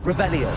Revelio.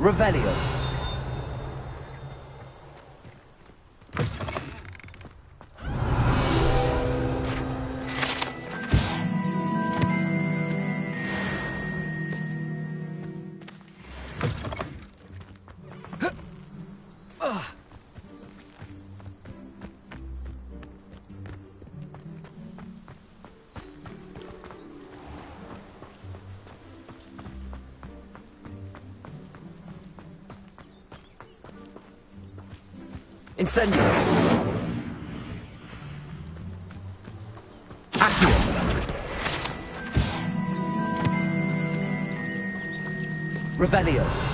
Revelio. Incendio. Accio. Revelio.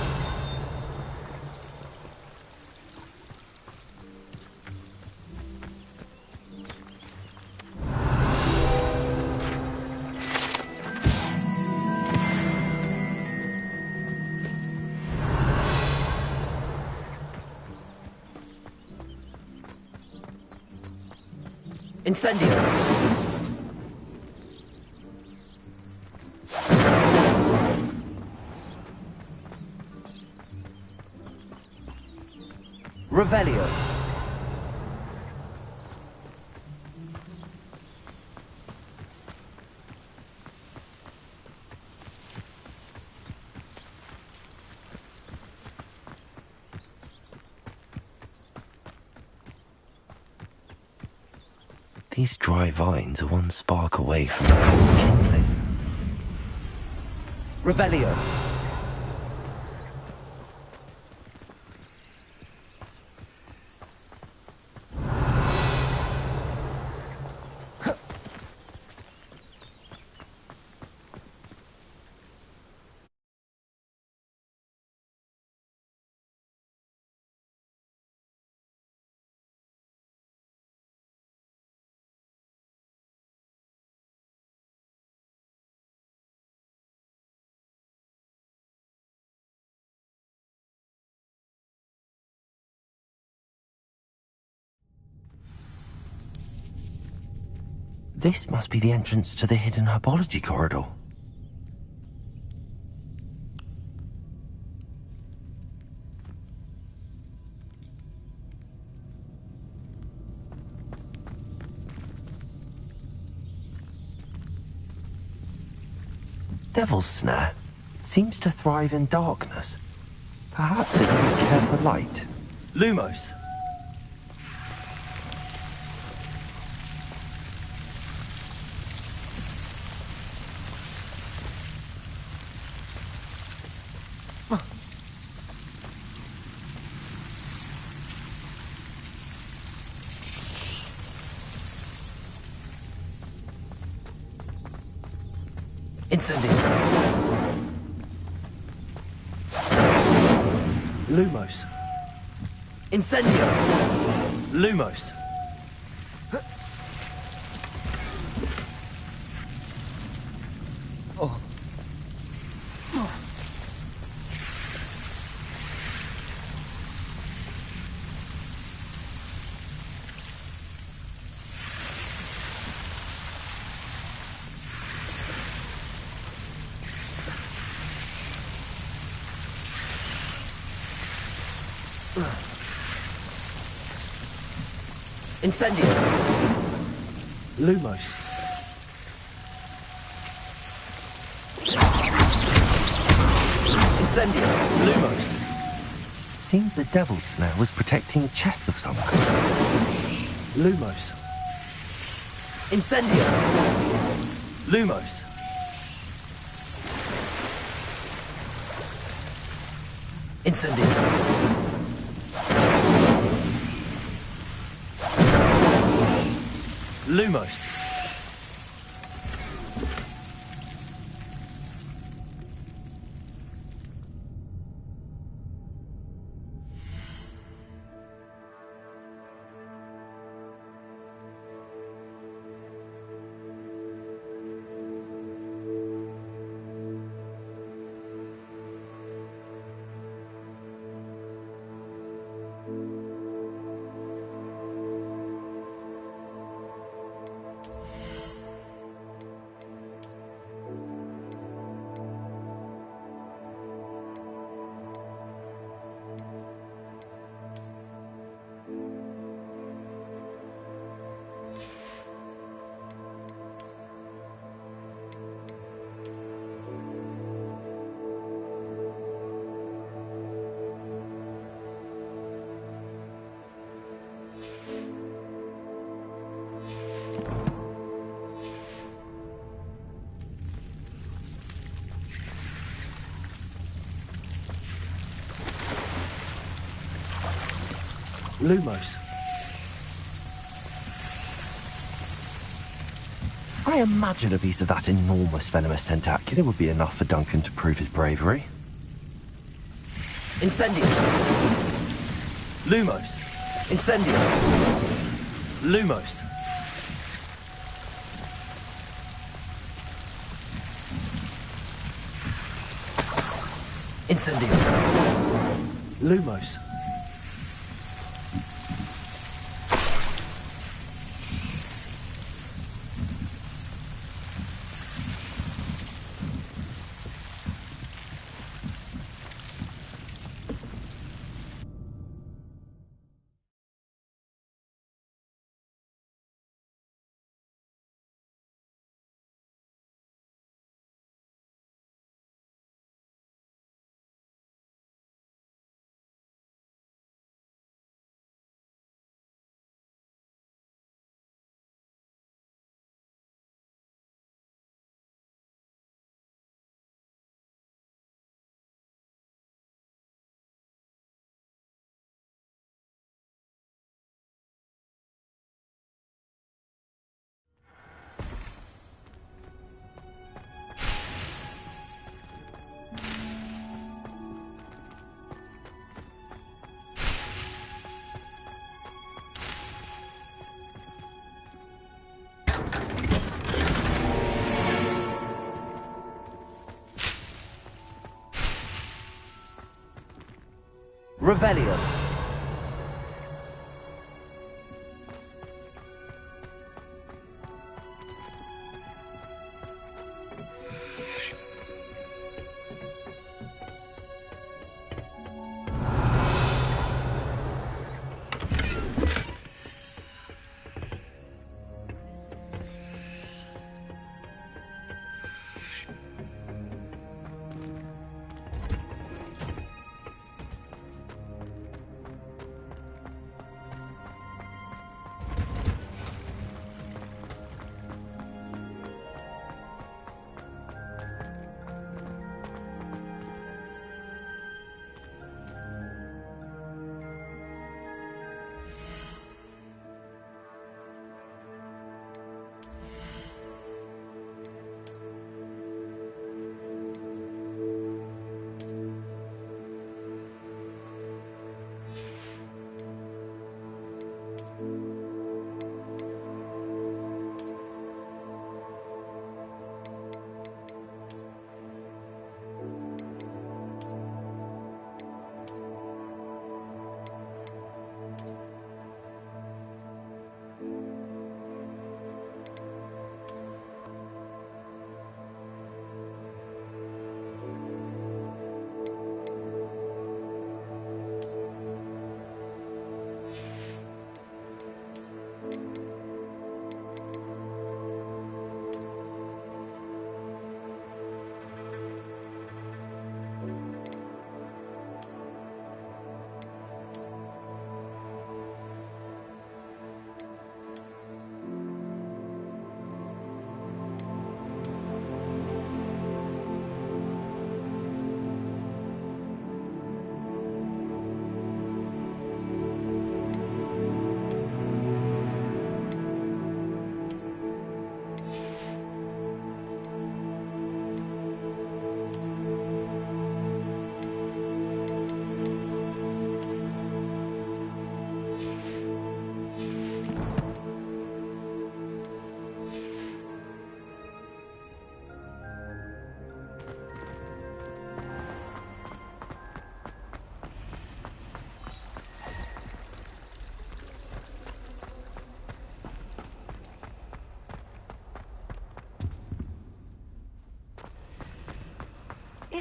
Incendio. Revelio. These dry vines are one spark away from the cold kindling. Revelio. This must be the entrance to the hidden herbology corridor. Devil's Snare seems to thrive in darkness. Perhaps it doesn't care for light. Lumos. Incendio. Lumos. Incendio. Lumos. Oh. Incendio. Lumos. Incendio. Lumos. Seems the Devil's Snare was protecting a chest of some kind. Lumos. Incendio. Lumos. Incendio. Lumos. Lumos. I imagine a piece of that enormous venomous tentacular would be enough for Duncan to prove his bravery. Incendio. Lumos. Incendio. Lumos. Incendio. Lumos. Revelio.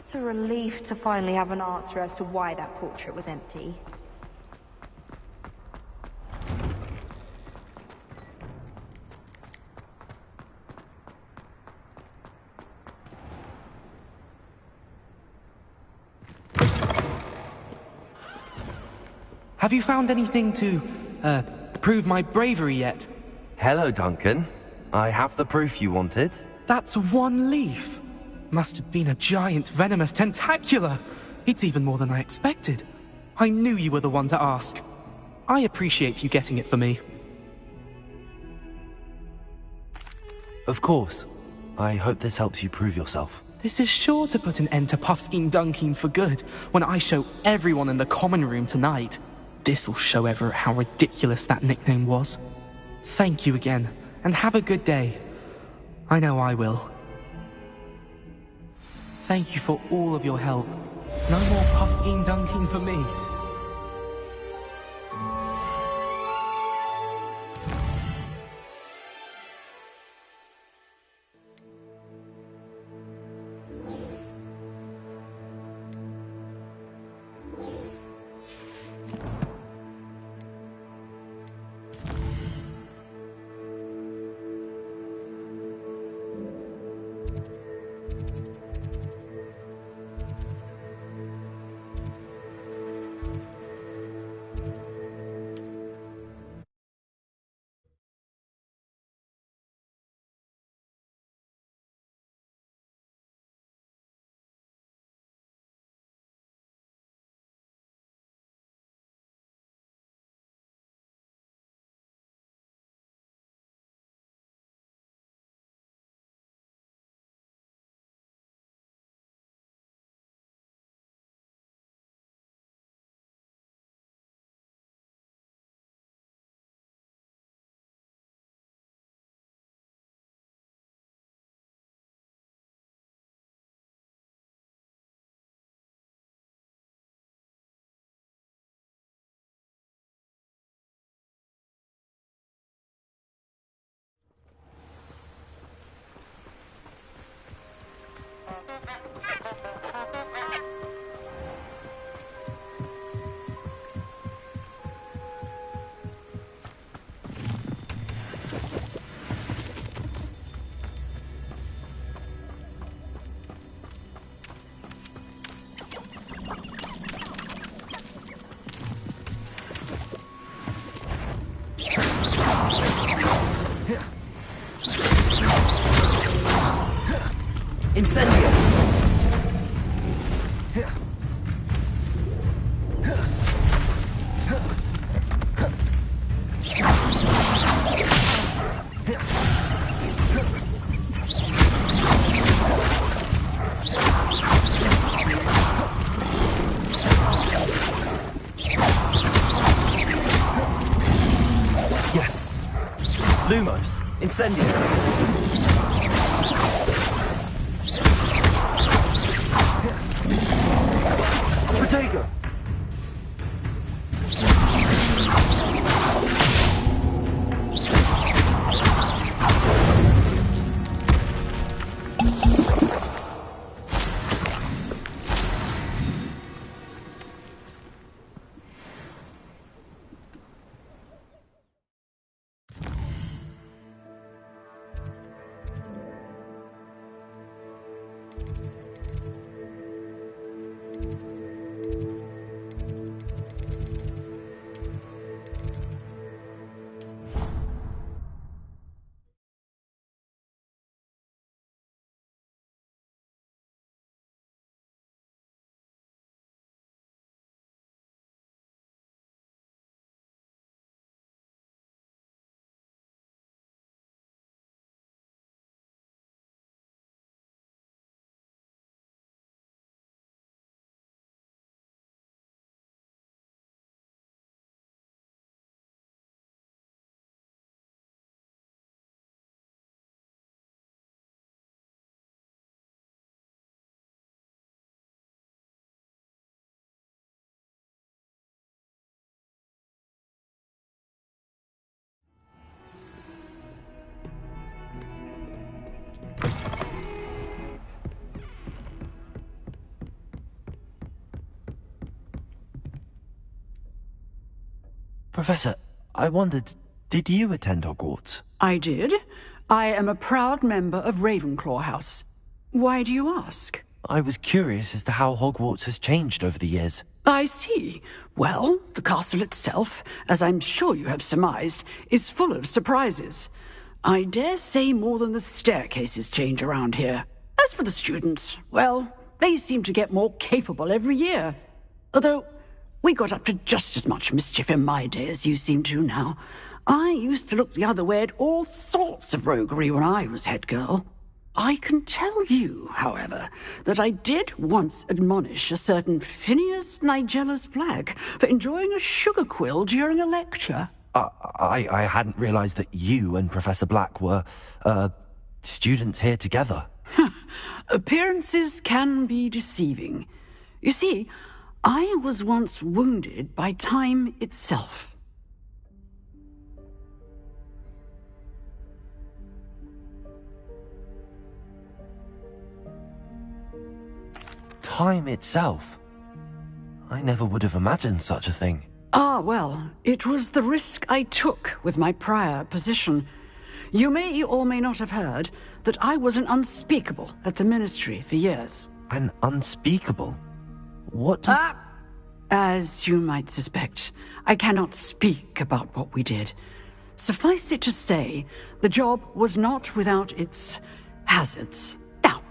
It's a relief to finally have an answer as to why that portrait was empty. Have you found anything to, prove my bravery yet? Hello, Duncan. I have the proof you wanted. That's one leaf. Must have been a giant venomous tentacula. It's even more than I expected. I knew you were the one to ask. I appreciate you getting it for me. Of course. I hope this helps you prove yourself. This is sure to put an end to Puffskein Dunkeen for good when I show everyone in the common room tonight. This'll show Everett how ridiculous that nickname was. Thank you again, and have a good day. I know I will. Thank you for all of your help. No more Puffskein Dunkeen for me. Incendio! Yes. Lumos. Incendio. Protego! Professor, I wondered, did you attend Hogwarts? I did. I am a proud member of Ravenclaw House. Why do you ask? I was curious as to how Hogwarts has changed over the years. I see. Well, the castle itself, as I'm sure you have surmised, is full of surprises. I dare say more than the staircases change around here. As for the students, well, they seem to get more capable every year. Although, we got up to just as much mischief in my day as you seem to now. I used to look the other way at all sorts of roguery when I was head girl. I can tell you, however, that I did once admonish a certain Phineas Nigellus Black for enjoying a sugar quill during a lecture. I hadn't realized that you and Professor Black were, students here together. Appearances can be deceiving. You see, I was once wounded by time itself. Time itself? I never would have imagined such a thing. Ah, well, it was the risk I took with my prior position. You may or may not have heard that I was an unspeakable at the Ministry for years. An unspeakable? What does... As you might suspect, I cannot speak about what we did. Suffice it to say, the job was not without its hazards. Now,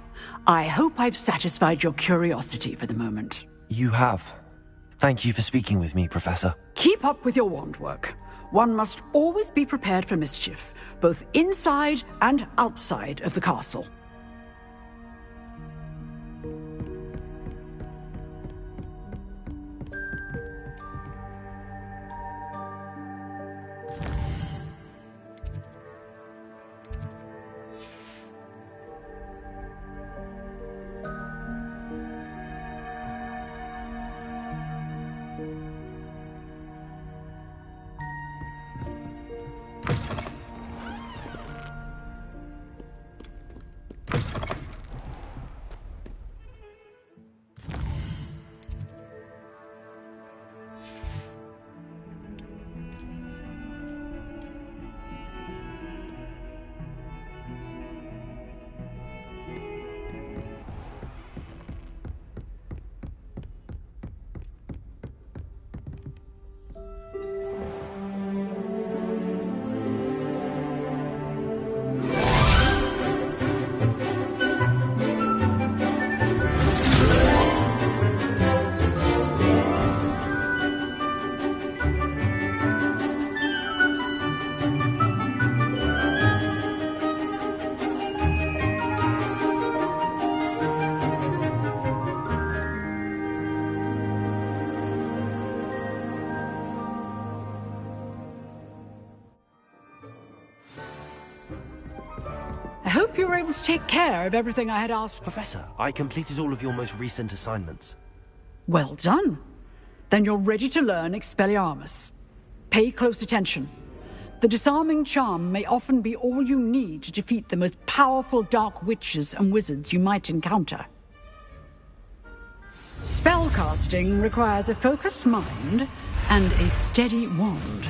I hope I've satisfied your curiosity for the moment. You have. Thank you for speaking with me, Professor. Keep up with your wand work. One must always be prepared for mischief, both inside and outside of the castle. I hope you were able to take care of everything I had asked. Professor, I completed all of your most recent assignments. Well done. Then you're ready to learn Expelliarmus. Pay close attention. The disarming charm may often be all you need to defeat the most powerful dark witches and wizards you might encounter. Spellcasting requires a focused mind and a steady wand.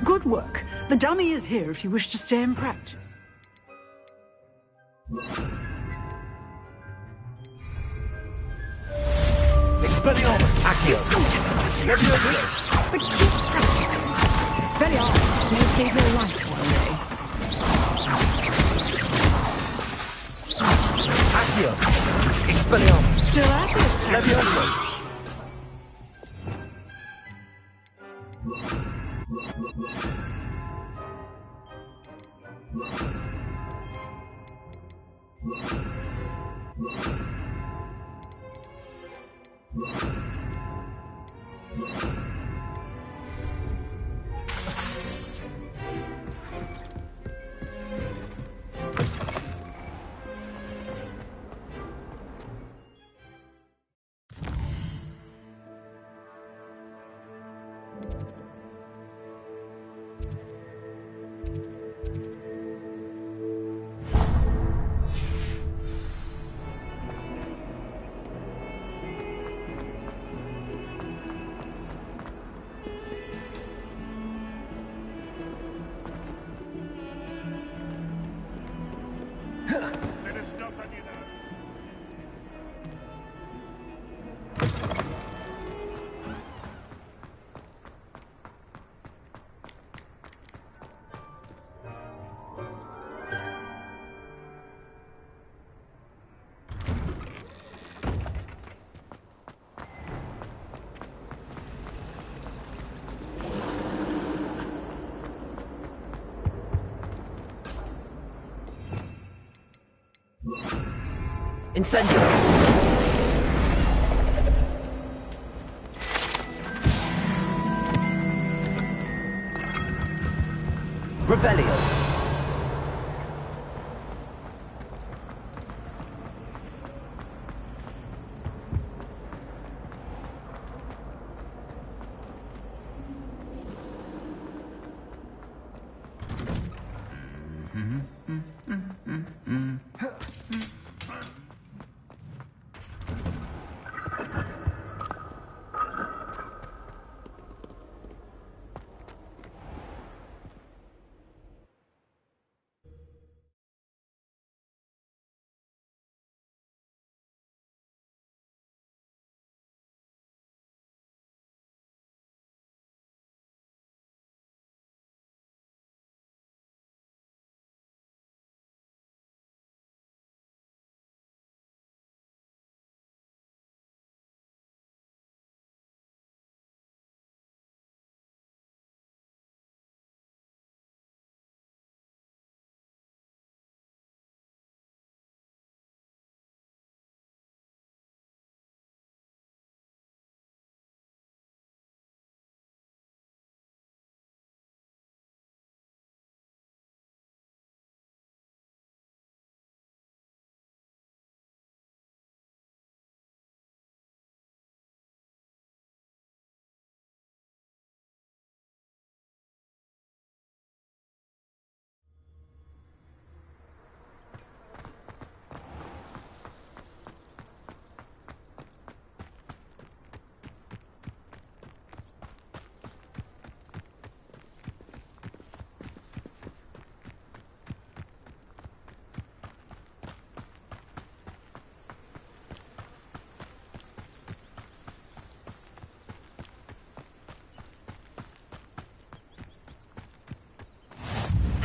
Good work. The dummy is here if you wish to stay and practice. Expelliarmus! Accio! But keep practicing. Expelliarmus may save your life one day. Accio! Expelliarmus! Still at it? Levioso! Incendio! Revelio!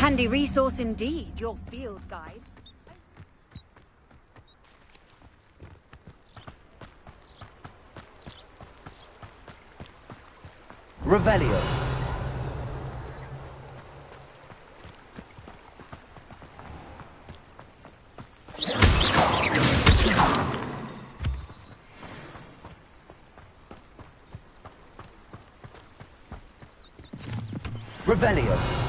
Handy resource indeed, your field guide. Revelio. Revelio.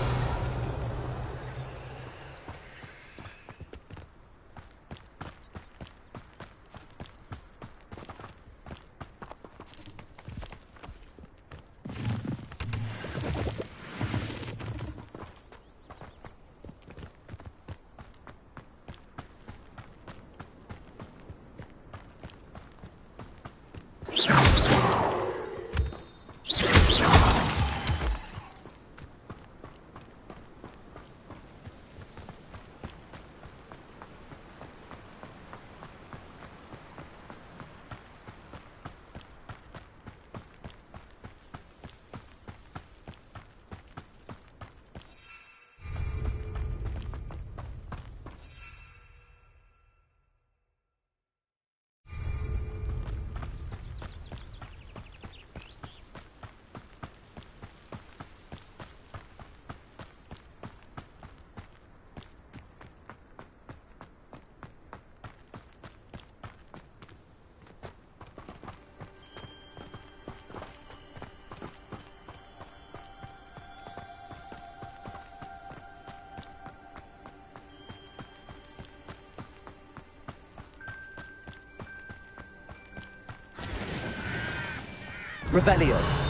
Revelio.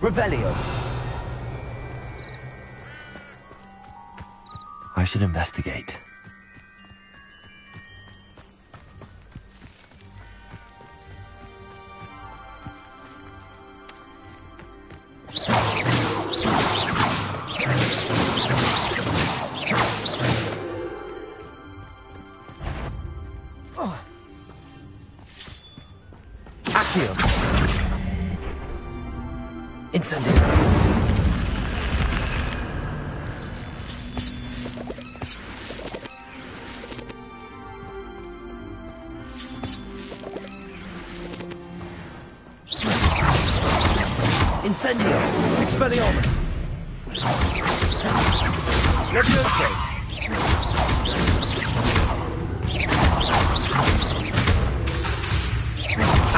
Revelio. I should investigate. Accio. Incendio. Incendio. Expelliarmus. Levioso.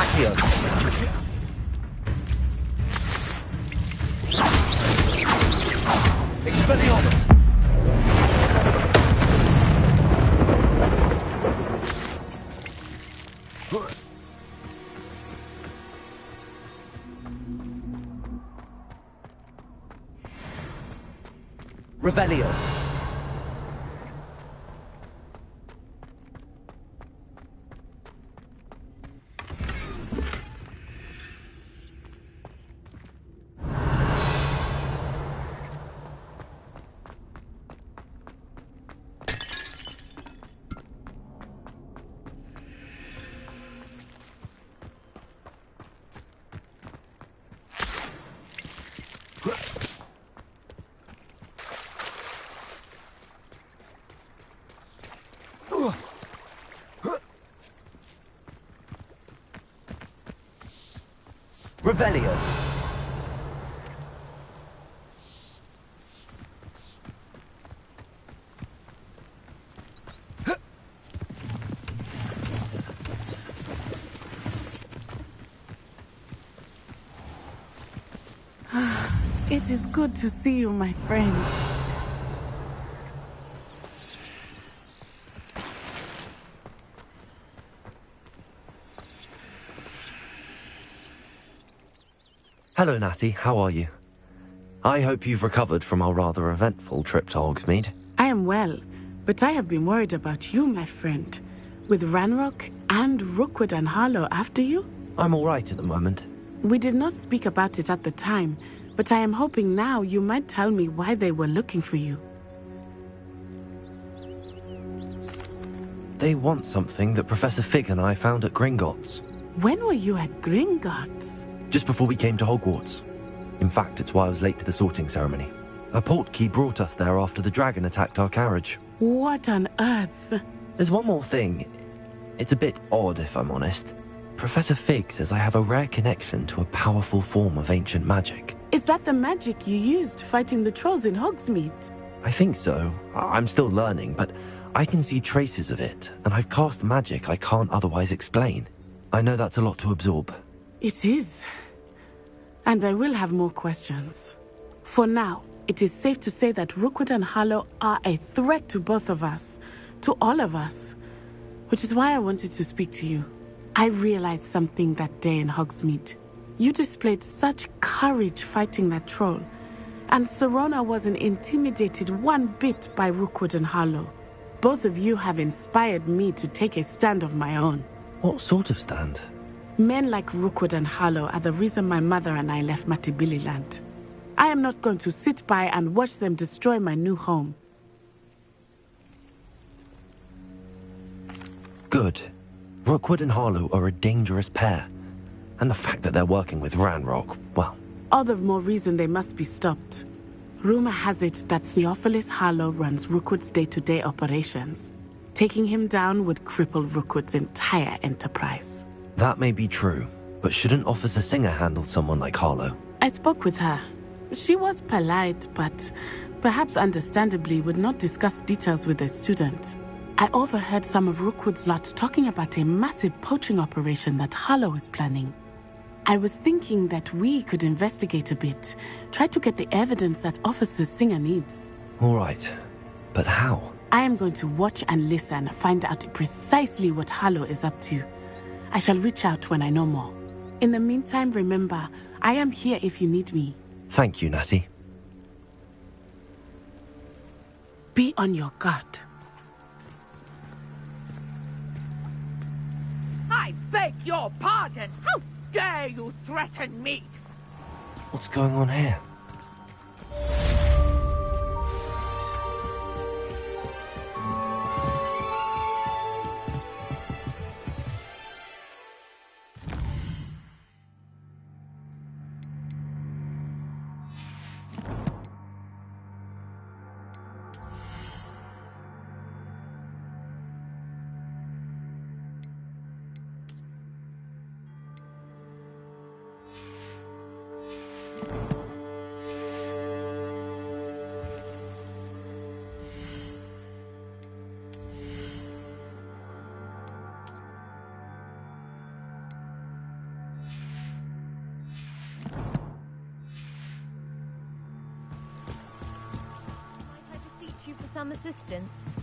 Accio. Expelliarmus. Revelio. Revelio. It is good to see you, my friend. Hello, Natty. How are you? I hope you've recovered from our rather eventful trip to Hogsmeade. I am well, but I have been worried about you, my friend. With Ranrock and Rookwood and Harlow after you? I'm all right at the moment. We did not speak about it at the time, but I am hoping now you might tell me why they were looking for you. They want something that Professor Fig and I found at Gringotts. When were you at Gringotts? Just before we came to Hogwarts. In fact, it's why I was late to the sorting ceremony. A portkey brought us there after the dragon attacked our carriage. What on earth? There's one more thing. It's a bit odd, if I'm honest. Professor Fig says I have a rare connection to a powerful form of ancient magic. Is that the magic you used fighting the trolls in Hogsmeade? I think so. I'm still learning, but I can see traces of it, and I've cast magic I can't otherwise explain. I know that's a lot to absorb. It is. And I will have more questions. For now, it is safe to say that Rookwood and Harlow are a threat to both of us, to all of us. Which is why I wanted to speak to you. I realized something that day in Hogsmeade. You displayed such courage fighting that troll, and Serona wasn't intimidated one bit by Rookwood and Harlow. Both of you have inspired me to take a stand of my own. What sort of stand? Men like Rookwood and Harlow are the reason my mother and I left Matabeleland. I am not going to sit by and watch them destroy my new home. Good. Rookwood and Harlow are a dangerous pair. And the fact that they're working with Ranrock, well... All the more reason they must be stopped. Rumor has it that Theophilus Harlow runs Rookwood's day-to-day operations. Taking him down would cripple Rookwood's entire enterprise. That may be true, but shouldn't Officer Singer handle someone like Harlow? I spoke with her. She was polite, but perhaps understandably would not discuss details with a student. I overheard some of Rookwood's lot talking about a massive poaching operation that Harlow is planning. I was thinking that we could investigate a bit, try to get the evidence that Officer Singer needs. All right, but how? I am going to watch and listen, find out precisely what Harlow is up to. I shall reach out when I know more. In the meantime, remember, I am here if you need me. Thank you, Natty. Be on your guard. I beg your pardon! How dare you threaten me? What's going on here? You for some assistance.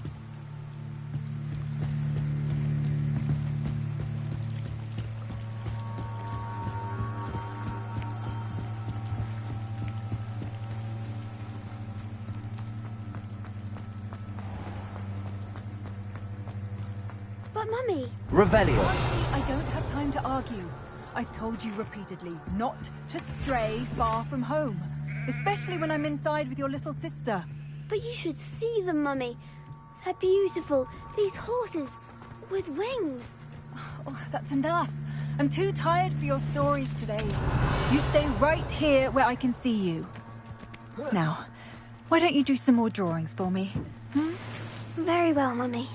But Mummy... Revelio. I don't have time to argue. I've told you repeatedly not to stray far from home, especially when I'm inside with your little sister. But you should see them, Mummy. They're beautiful. These horses with wings. Oh, that's enough. I'm too tired for your stories today. You stay right here where I can see you. Now, why don't you do some more drawings for me? Hmm? Very well, Mummy.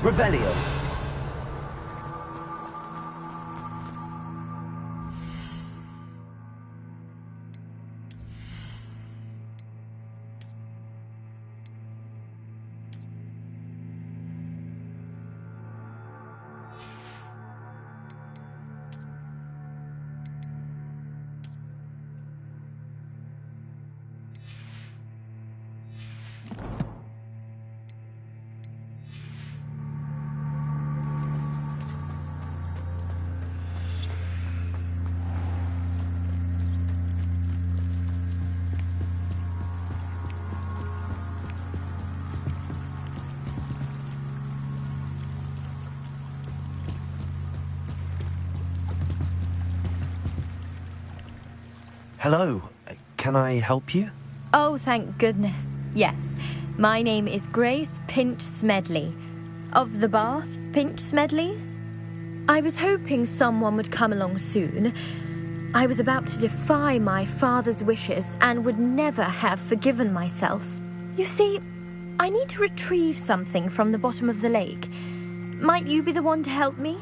Revelio. Hello, can I help you? Oh, thank goodness. Yes. My name is Grace Pinch Smedley. Of the Bath Pinch Smedleys? I was hoping someone would come along soon. I was about to defy my father's wishes and would never have forgiven myself. You see, I need to retrieve something from the bottom of the lake. Might you be the one to help me?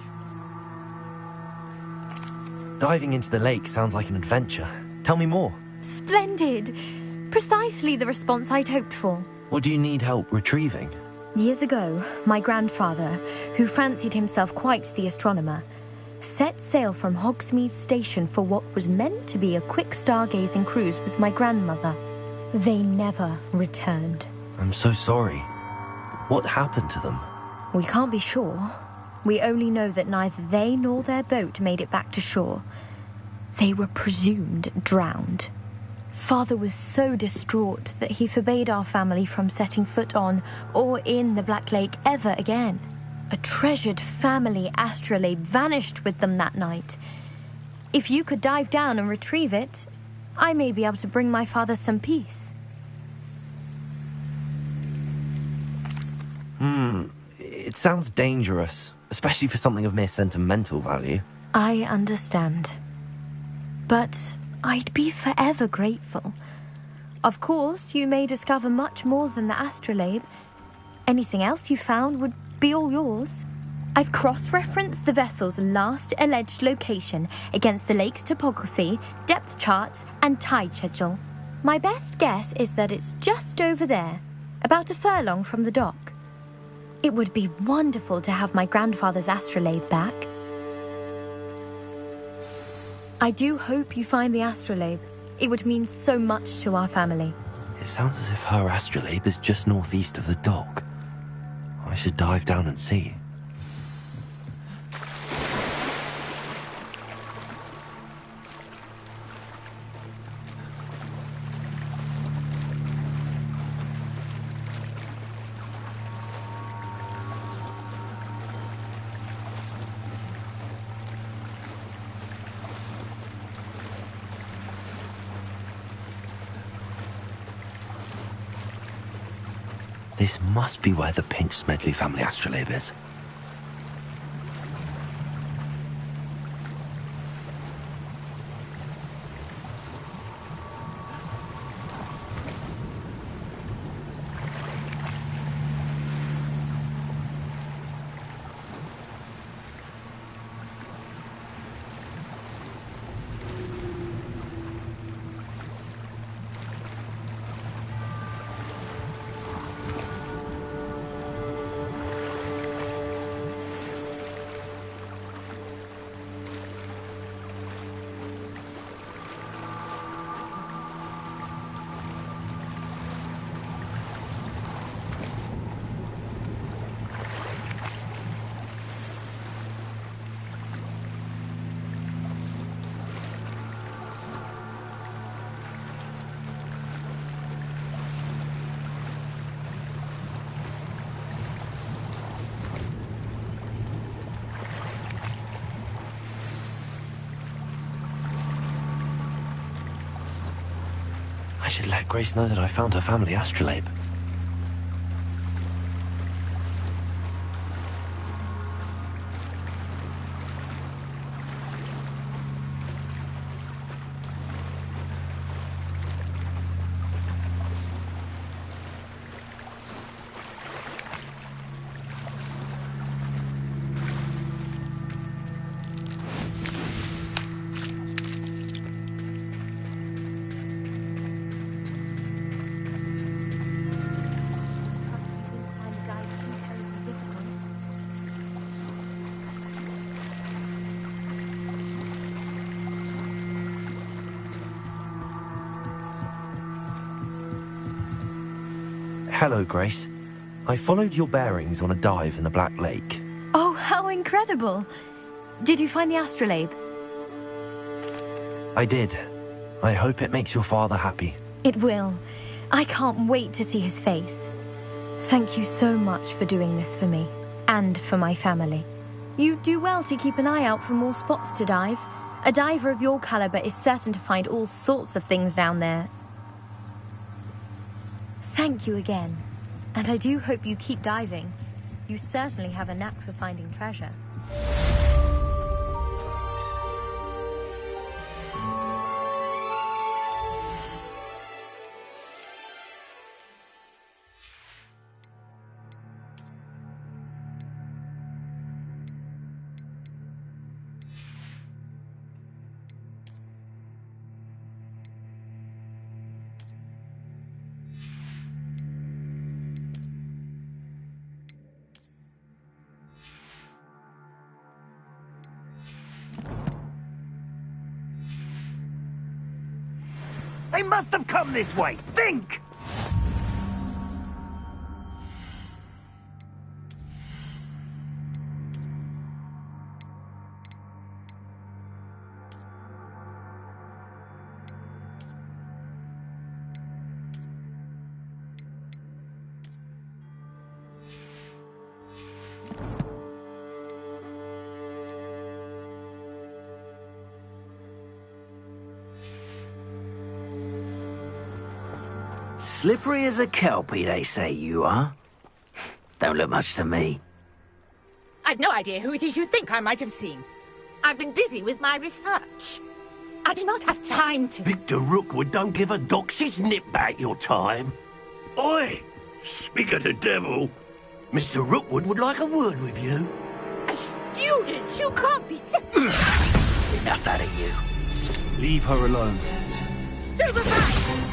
Diving into the lake sounds like an adventure. Tell me more. Splendid! Precisely the response I'd hoped for. What do you need help retrieving? Years ago, my grandfather, who fancied himself quite the astronomer, set sail from Hogsmeade Station for what was meant to be a quick stargazing cruise with my grandmother. They never returned. I'm so sorry. What happened to them? We can't be sure. We only know that neither they nor their boat made it back to shore. They were presumed drowned. Father was so distraught that he forbade our family from setting foot on or in the Black Lake ever again. A treasured family astrolabe vanished with them that night. If you could dive down and retrieve it, I may be able to bring my father some peace. It sounds dangerous, especially for something of mere sentimental value. I understand. But I'd be forever grateful. Of course, you may discover much more than the astrolabe. Anything else you found would be all yours. I've cross-referenced the vessel's last alleged location against the lake's topography, depth charts, and tide schedule. My best guess is that it's just over there, about a furlong from the dock. It would be wonderful to have my grandfather's astrolabe back. I do hope you find the astrolabe. It would mean so much to our family. It sounds as if her astrolabe is just northeast of the dock. I should dive down and see. This must be where the Pinch Smedley family astrolabe is. I should let Grace know that I found her family astrolabe. Hello, Grace. I followed your bearings on a dive in the Black Lake. Oh, how incredible! Did you find the astrolabe? I did. I hope it makes your father happy. It will. I can't wait to see his face. Thank you so much for doing this for me, and for my family. You do well to keep an eye out for more spots to dive. A diver of your caliber is certain to find all sorts of things down there. Thank you again, and I do hope you keep diving. You certainly have a knack for finding treasure. They must have come this way. Think! Slippery as a kelpie, they say you are. Don't look much to me. I've no idea who it is you think I might have seen. I've been busy with my research. I do not have time to... Victor Rookwood don't give a doxy's nip back your time. Oi! Speak of the devil. Mr. Rookwood would like a word with you. A student? You can't be... Enough out of you. Leave her alone. Stupefy!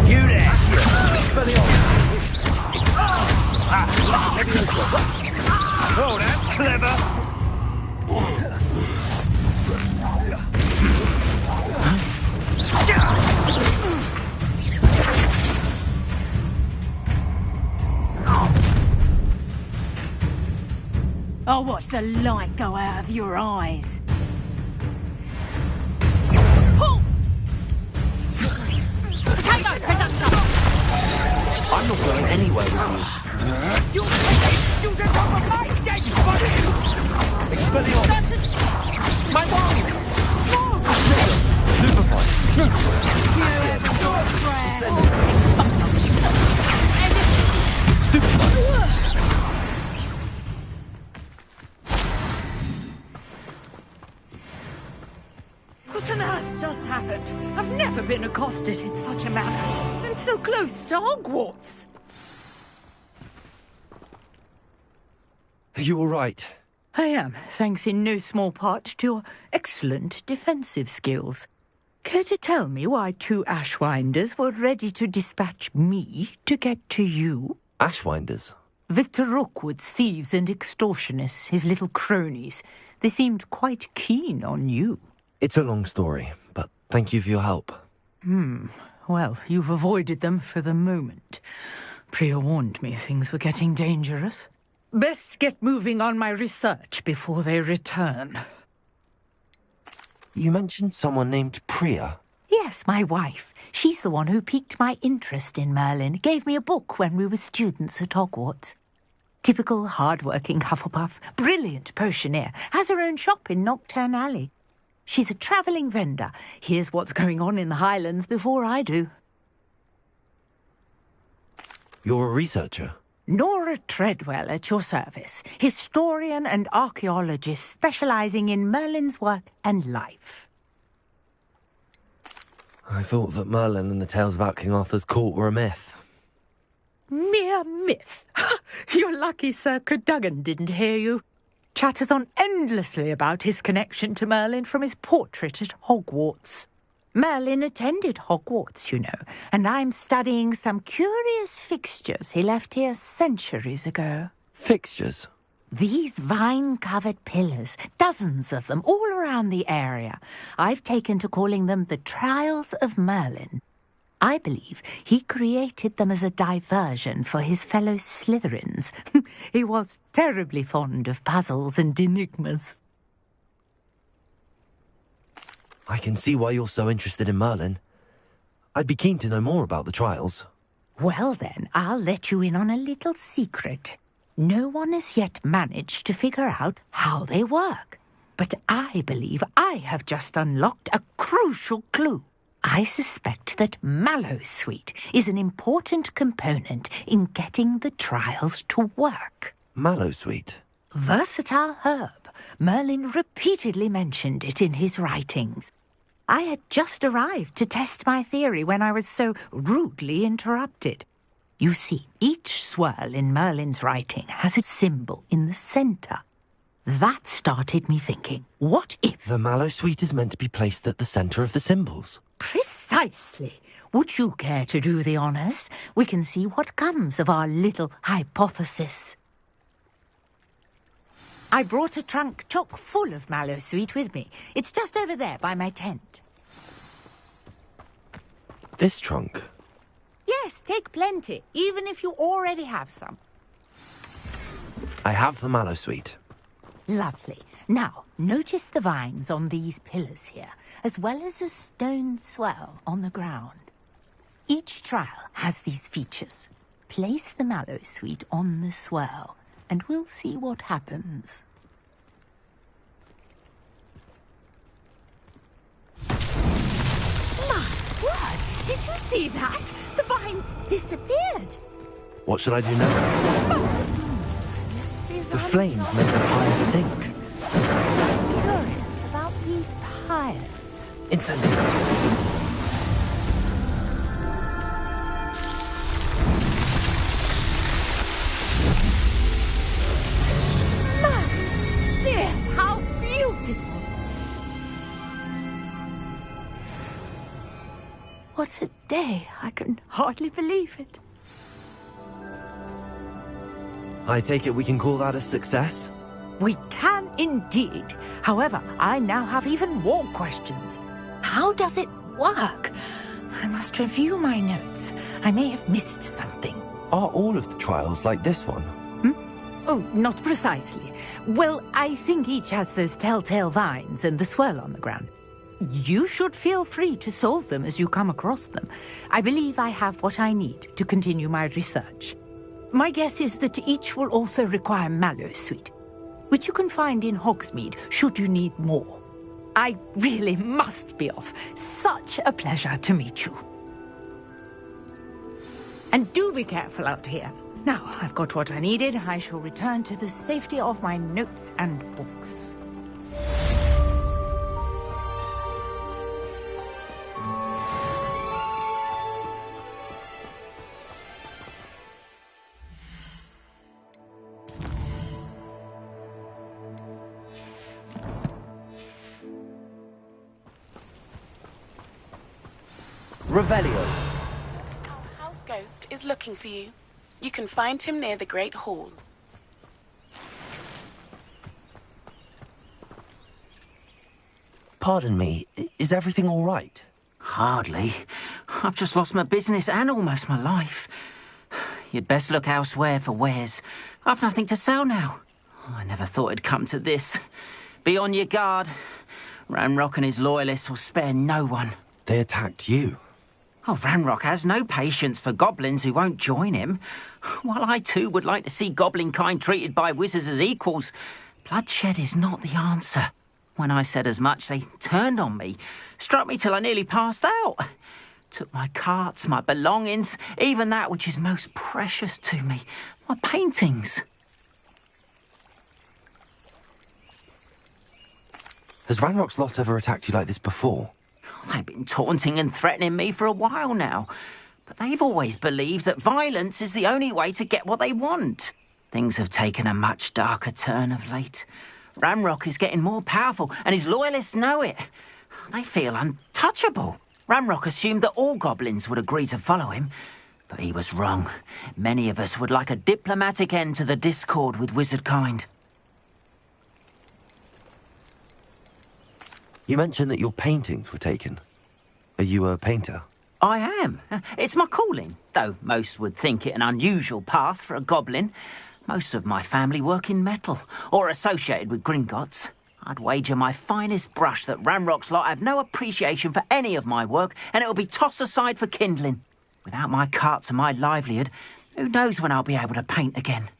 You there! Expelliarmus! Oh, that's clever! I'll watch the light go out of your eyes. Potato production! I'm not going anywhere with you. You're taking students off of my dead body! Expelliarmus! My wine! Stupefy! Stupefy! What on earth just happened? I've never been accosted in such a manner. And so close to Hogwarts. Are you all right? I am, thanks in no small part to your excellent defensive skills. Care to tell me why 2 Ashwinders were ready to dispatch me to get to you? Ashwinders? Victor Rookwood's thieves and extortionists, his little cronies. They seemed quite keen on you. It's a long story, but thank you for your help. Well, you've avoided them for the moment. Priya warned me things were getting dangerous. Best get moving on my research before they return. You mentioned someone named Priya. Yes, my wife. She's the one who piqued my interest in Merlin. Gave me a book when we were students at Hogwarts. Typical hard-working Hufflepuff. Brilliant potioneer. Has her own shop in Nocturne Alley. She's a travelling vendor. Hears what's going on in the Highlands before I do. You're a researcher? Nora Treadwell at your service. Historian and archaeologist specialising in Merlin's work and life. I thought that Merlin and the tales about King Arthur's court were a myth. Mere myth. You're lucky Sir Cadogan didn't hear you. Chatters on endlessly about his connection to Merlin from his portrait at Hogwarts. Merlin attended Hogwarts, you know, and I'm studying some curious fixtures he left here centuries ago. Fixtures? These vine-covered pillars, dozens of them, all around the area. I've taken to calling them the Trials of Merlin. I believe he created them as a diversion for his fellow Slytherins. He was terribly fond of puzzles and enigmas. I can see why you're so interested in Merlin. I'd be keen to know more about the trials. Well then, I'll let you in on a little secret. No one has yet managed to figure out how they work. But I believe I have just unlocked a crucial clue. I suspect that Mallowsweet is an important component in getting the trials to work. Mallowsweet? Versatile herb. Merlin repeatedly mentioned it in his writings. I had just arrived to test my theory when I was so rudely interrupted. You see, each swirl in Merlin's writing has a symbol in the centre. That started me thinking, what if... The Mallowsweet is meant to be placed at the centre of the symbols. Precisely. Would you care to do the honours? We can see what comes of our little hypothesis. I brought a trunk chock full of Mallowsweet with me. It's just over there by my tent. This trunk? Yes, take plenty, even if you already have some. I have the Mallowsweet. Lovely. Now, notice the vines on these pillars here, as well as a stone swell on the ground. Each trial has these features. Place the Mallowsweet on the swell, and we'll see what happens. My word! Did you see that? The vines disappeared. What should I do now? The flames make the pyre sink. Curious about these pyres. Incendiary. How beautiful! What a day! I can hardly believe it. I take it we can call that a success? We can indeed. However, I now have even more questions. How does it work? I must review my notes. I may have missed something. Are all of the trials like this one? Oh, not precisely. Well, I think each has those telltale vines and the swirl on the ground. You should feel free to solve them as you come across them. I believe I have what I need to continue my research. My guess is that each will also require mallow sweet, which you can find in Hogsmeade should you need more. I really must be off. Such a pleasure to meet you. And do be careful out here. Now, I've got what I needed. I shall return to the safety of my notes and books. Revelio. House Ghost is looking for you. You can find him near the Great Hall. Pardon me, is everything all right? Hardly. I've just lost my business and almost my life. You'd best look elsewhere for wares. I've nothing to sell now. I never thought it'd come to this. Be on your guard. Ranrock and his loyalists will spare no one. They attacked you. Oh, Ranrock has no patience for goblins who won't join him. While I too would like to see goblin kind treated by wizards as equals, bloodshed is not the answer. When I said as much, they turned on me, struck me till I nearly passed out. Took my carts, my belongings, even that which is most precious to me, my paintings. Has Ranrock's lot ever attacked you like this before? They've been taunting and threatening me for a while now, but they've always believed that violence is the only way to get what they want. Things have taken a much darker turn of late. Ranrock is getting more powerful, and his loyalists know it. They feel untouchable. Ranrock assumed that all goblins would agree to follow him, but he was wrong. Many of us would like a diplomatic end to the discord with wizard kind. You mentioned that your paintings were taken. Are you a painter? I am. It's my calling, though most would think it an unusual path for a goblin. Most of my family work in metal, or associated with Gringotts. I'd wager my finest brush that Ranrock's lot have no appreciation for any of my work, and it'll be tossed aside for kindling. Without my carts and my livelihood, who knows when I'll be able to paint again.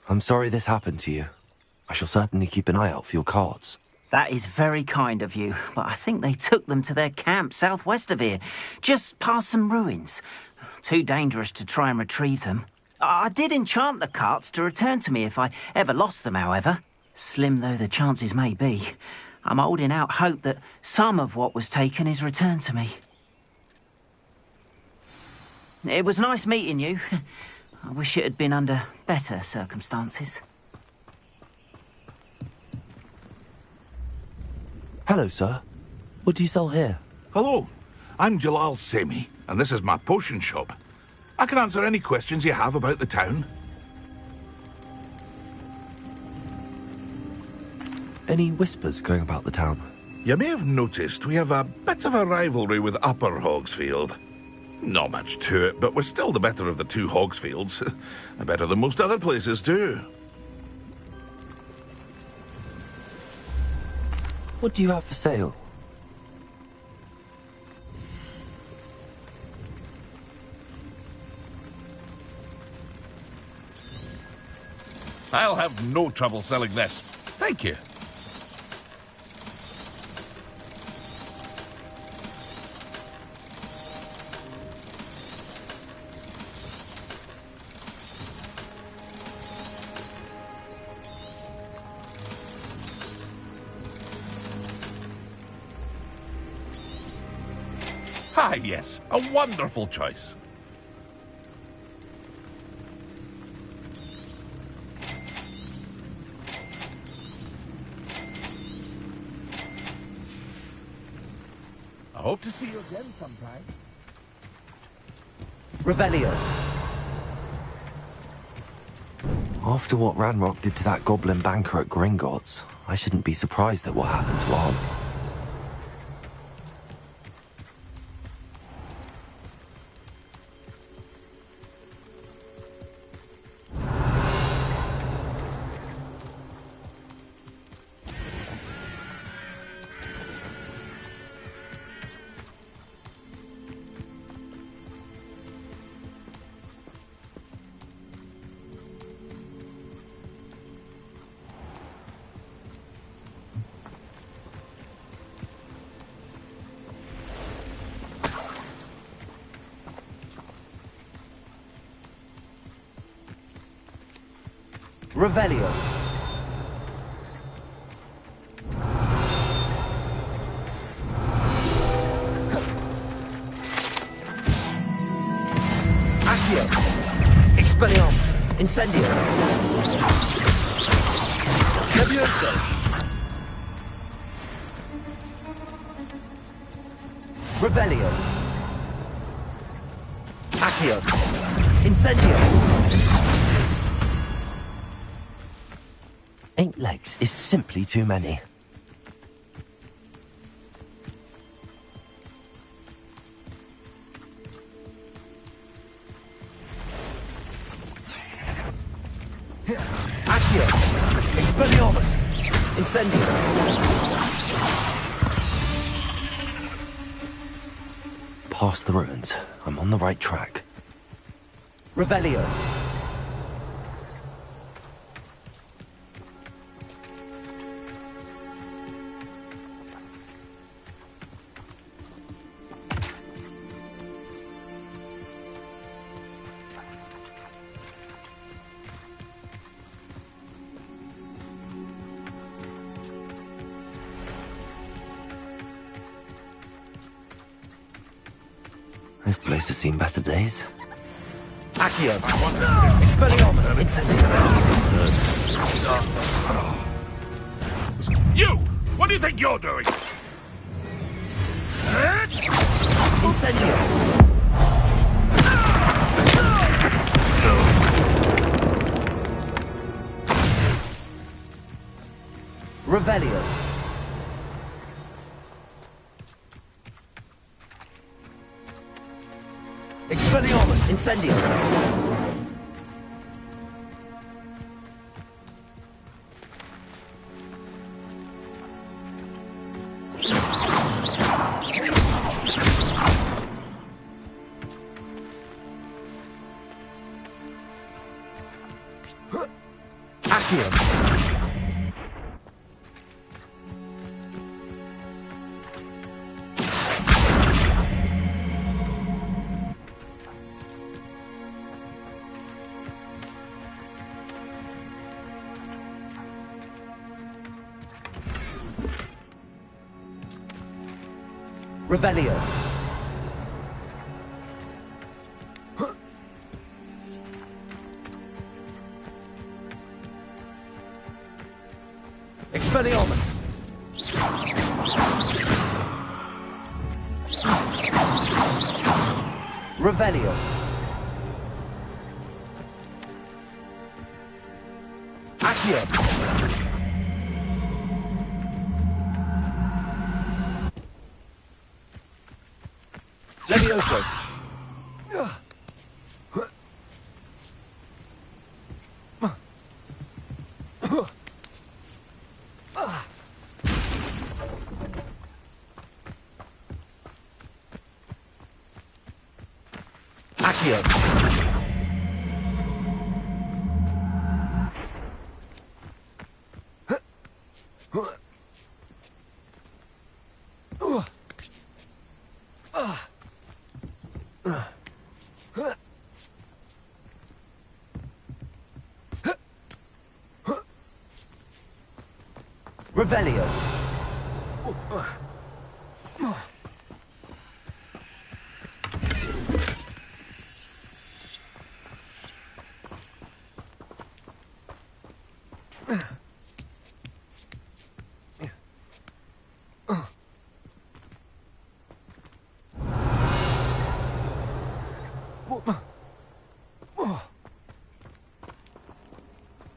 I'm sorry this happened to you. I shall certainly keep an eye out for your carts. That is very kind of you, but I think they took them to their camp southwest of here, just past some ruins. Too dangerous to try and retrieve them. I did enchant the carts to return to me if I ever lost them, however. Slim though the chances may be, I'm holding out hope that some of what was taken is returned to me. It was nice meeting you. I wish it had been under better circumstances. Hello, sir. What do you sell here? Hello, I'm Jalal Semi, and this is my potion shop. I can answer any questions you have about the town. Any whispers going about the town? You may have noticed we have a bit of a rivalry with Upper Hogsfield. Not much to it, but we're still the better of the two Hogsfields. Better than most other places, too. What do you have for sale? I'll have no trouble selling this. Thank you. Ah, yes, a wonderful choice. I hope to see you again sometime. Revelio. After what Ranrock did to that goblin banker at Gringotts, I shouldn't be surprised at what happened to Arm. Revelio. Accio. Expelliarmus. Incendio. Levioso. Revelio. Accio. Incendio. 8 legs is simply too many. Accio. Expelliarmus. Incendio. Past the ruins. I'm on the right track. Revelio. This place has seen better days. Accio. Expelliarmus. Incendio. You! What do you think you're doing? Incendio. Revelio. Expelliarmus. Incendio. Accio. Revelio. Expelliarmus. Revelio. Accio. Levioso. Accio. Revelio.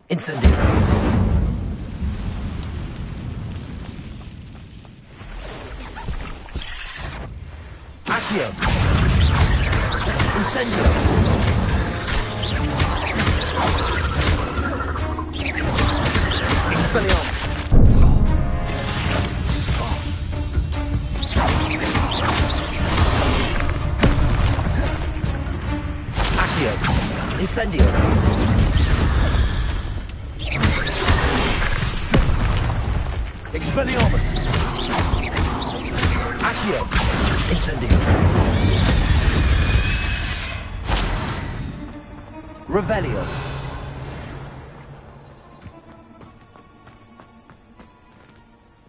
Incendio. Accio. Incendio. Expelliarmus. Accio. Incendio. Expelliarmus. Accio. Incendio. Revelio.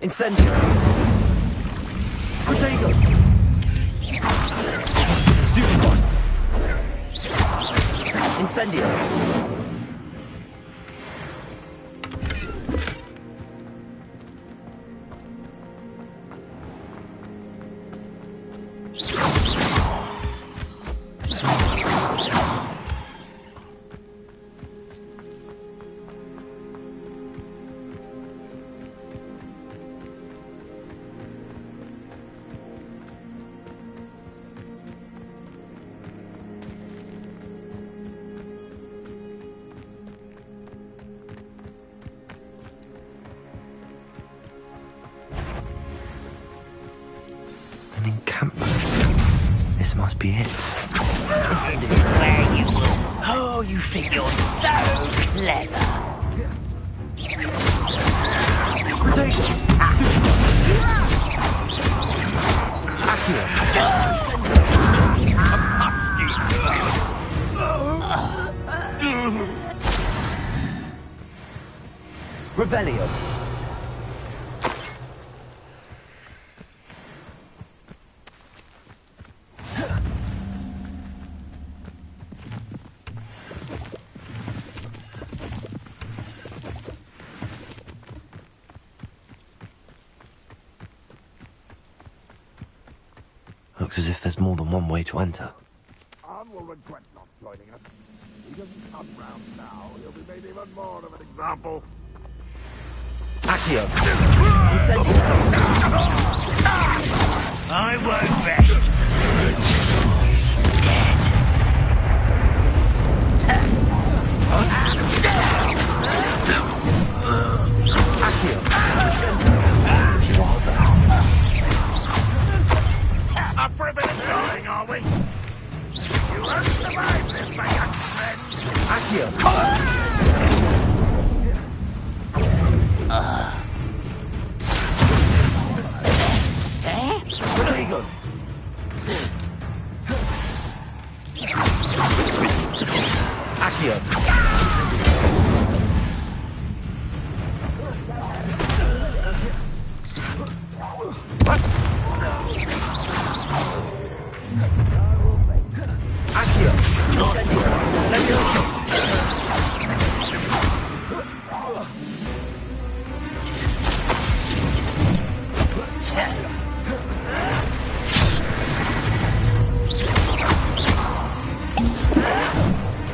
Incendio! Protego! Stupid! Incendio! An encampment. This must be it. This is where you will. Oh, you think you're so clever. Revelio. Looks as if there's more than one way to enter. Arn will regret not joining us. He doesn't come round now, he'll be made even more of an example. Accio! Incendio! I won't rest. He's dead. Accio! Up for a bit of drawing, are we? You won't survive this, my young friend. Accio! Protego! Accio! What? Accio! Incendio! Levioso!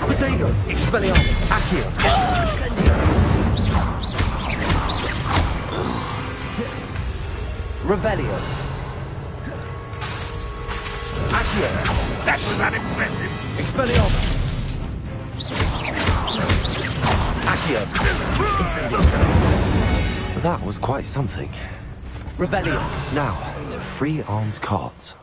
Protego! Expelliarmus! Accio! Incendio! Revelio! Accio! That was unimpressive. Expelliarmus! Accio! Incendio! That was quite something. Revelio! Now, to free Arn's cards.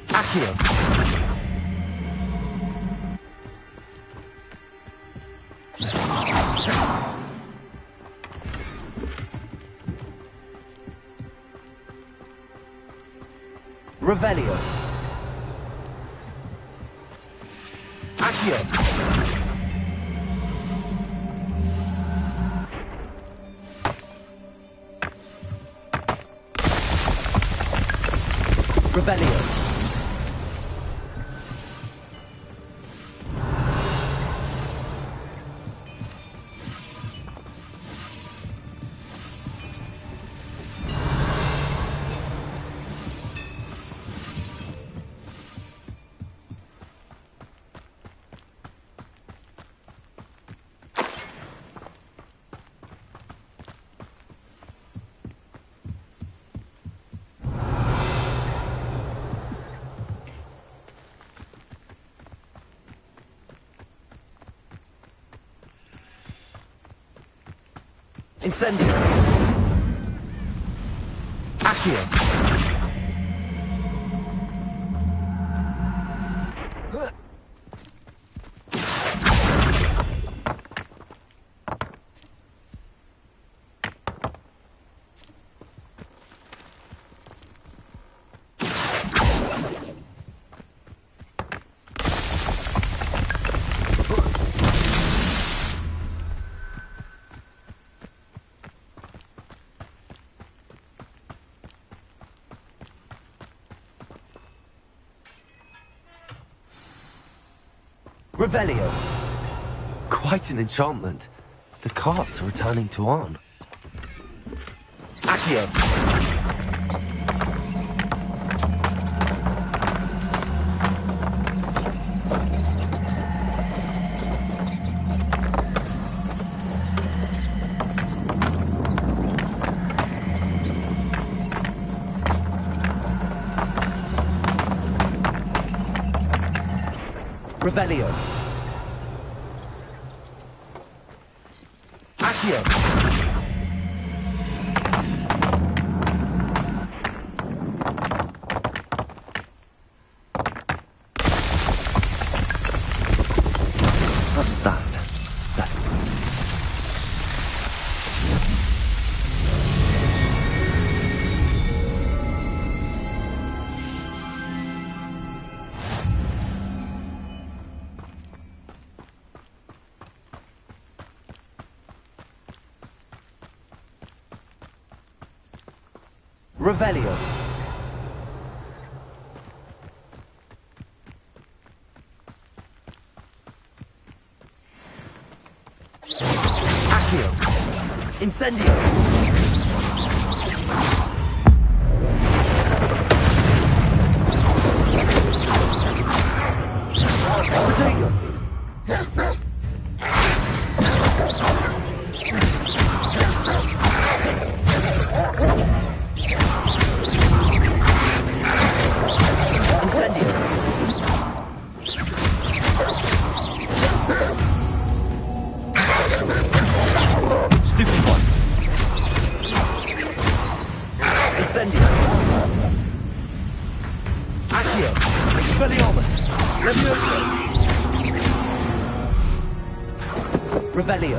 Accio! Revelio! Accio! Revelio! Incendio! Accio! Revelio. Quite an enchantment. The carts are returning to Arn. Accio. Revelio. Accio. What's that? Settled. Revelio. Accio. Incendio. Protego. Incendio. Accio. Expelliarmus. Levioso. Revelio.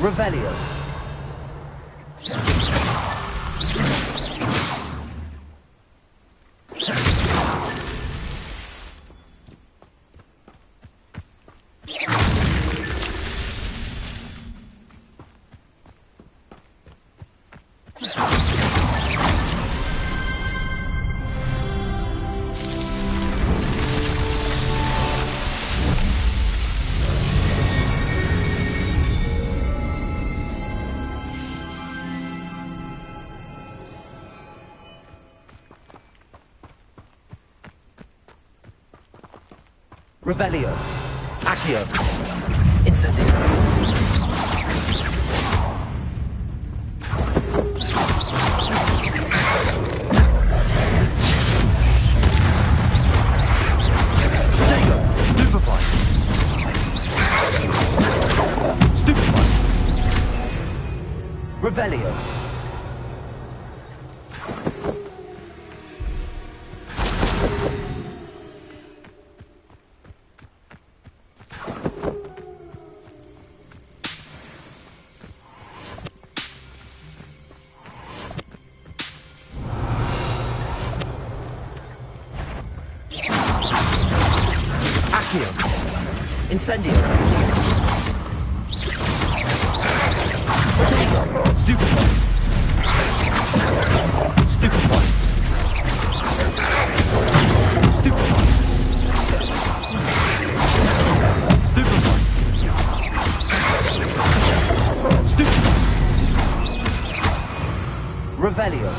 Revelio. Revelio. Accio. Incendio. Protego. Stupefy. Stupefy. Revelio. Incendio. Stupid one. Stupid one. Stupid one. Stupid one. Stupid one. Revelio.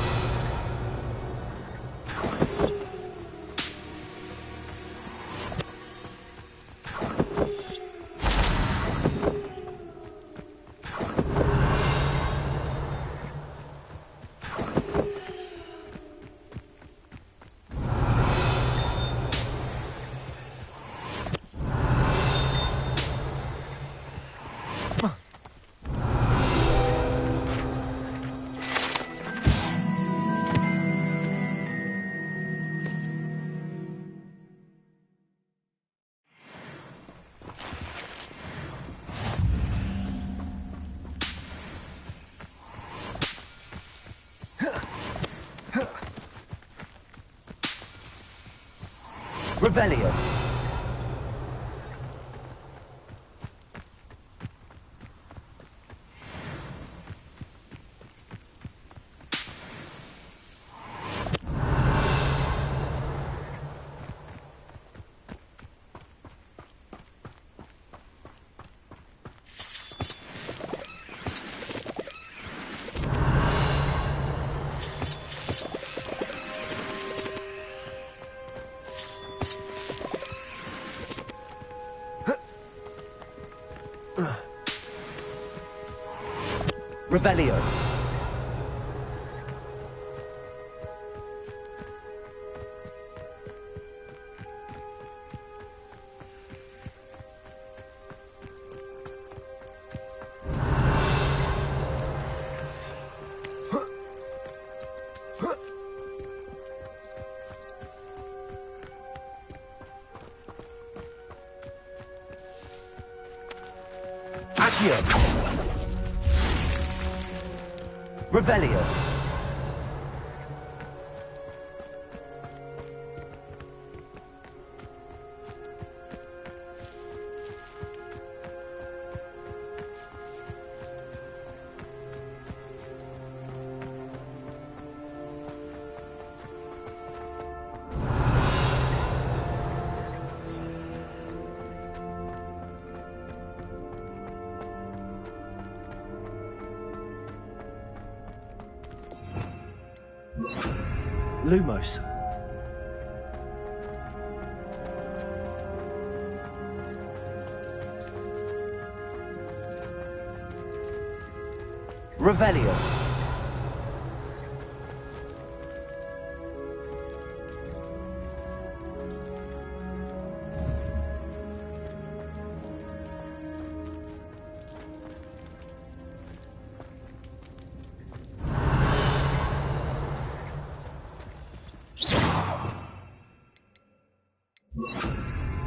Revelio. Revelio. Accio. Revelio. Lumos. Revelio.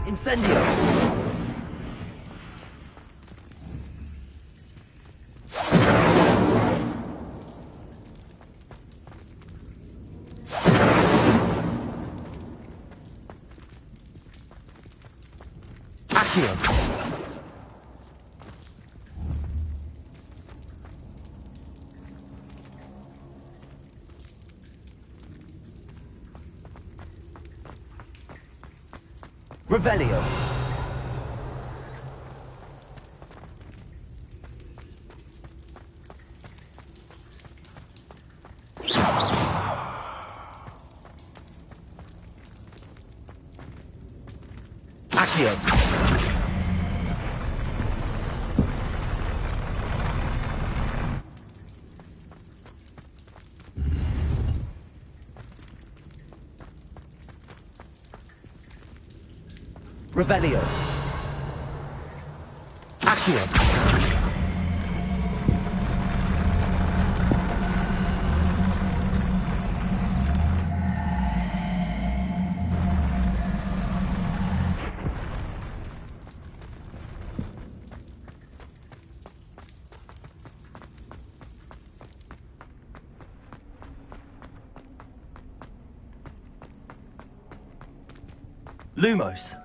Incendio! Accio! Revelio. Accio. Revelio. Accio. Lumos.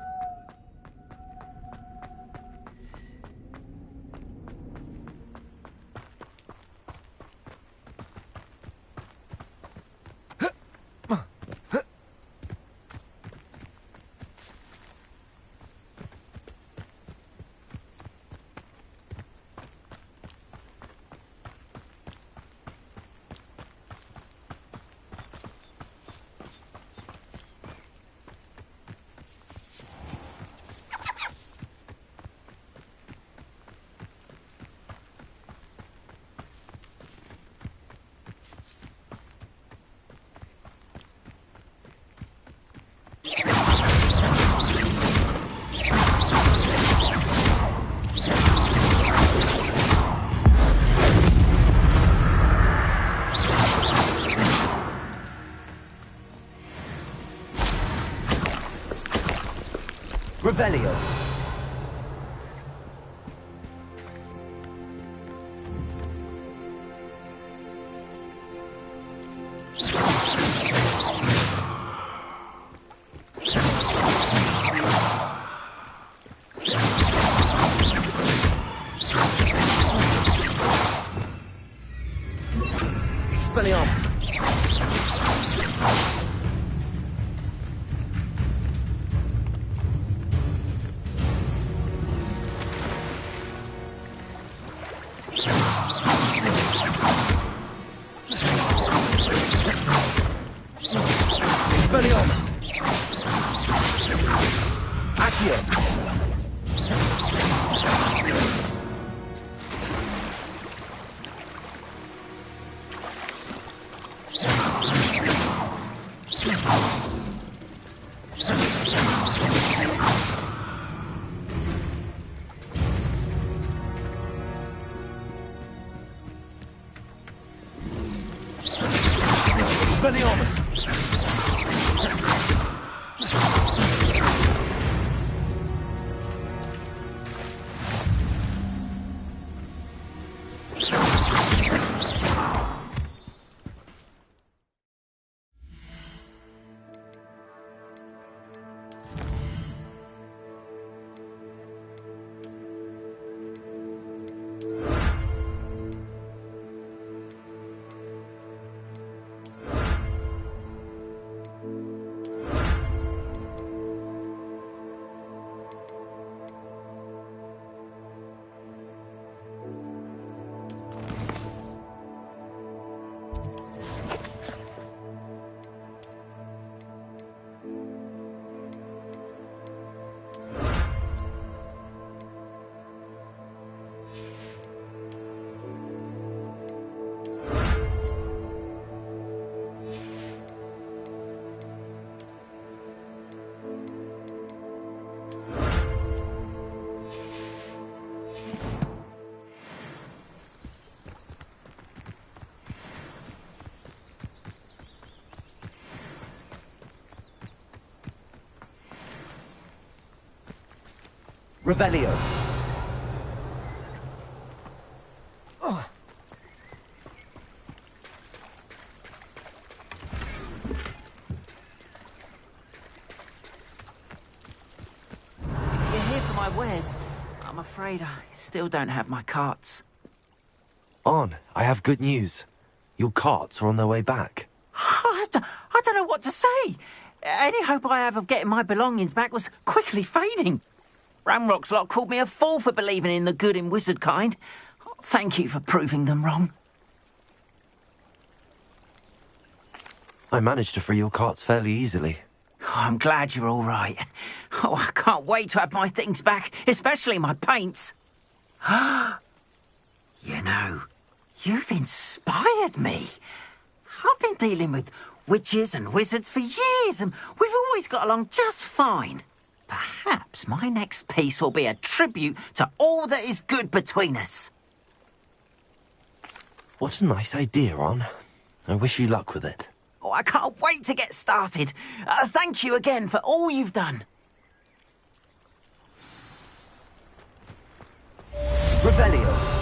Revelio. Expelliarmus. Expelliarmus. Accio. Expelliarmus. Revelio. Oh. You're here for my wares. I'm afraid I still don't have my carts. On, I have good news. Your carts are on their way back. I don't know what to say. Any hope I have of getting my belongings back was quickly fading. Ramrock's lot called me a fool for believing in the good in wizard kind. Thank you for proving them wrong. I managed to free your carts fairly easily. Oh, I'm glad you're all right. Oh, I can't wait to have my things back, especially my paints. You know, you've inspired me. I've been dealing with witches and wizards for years, and we've always got along just fine. Perhaps my next piece will be a tribute to all that is good between us. What a nice idea, Ron. I wish you luck with it. Oh, I can't wait to get started. Thank you again for all you've done. Revelio.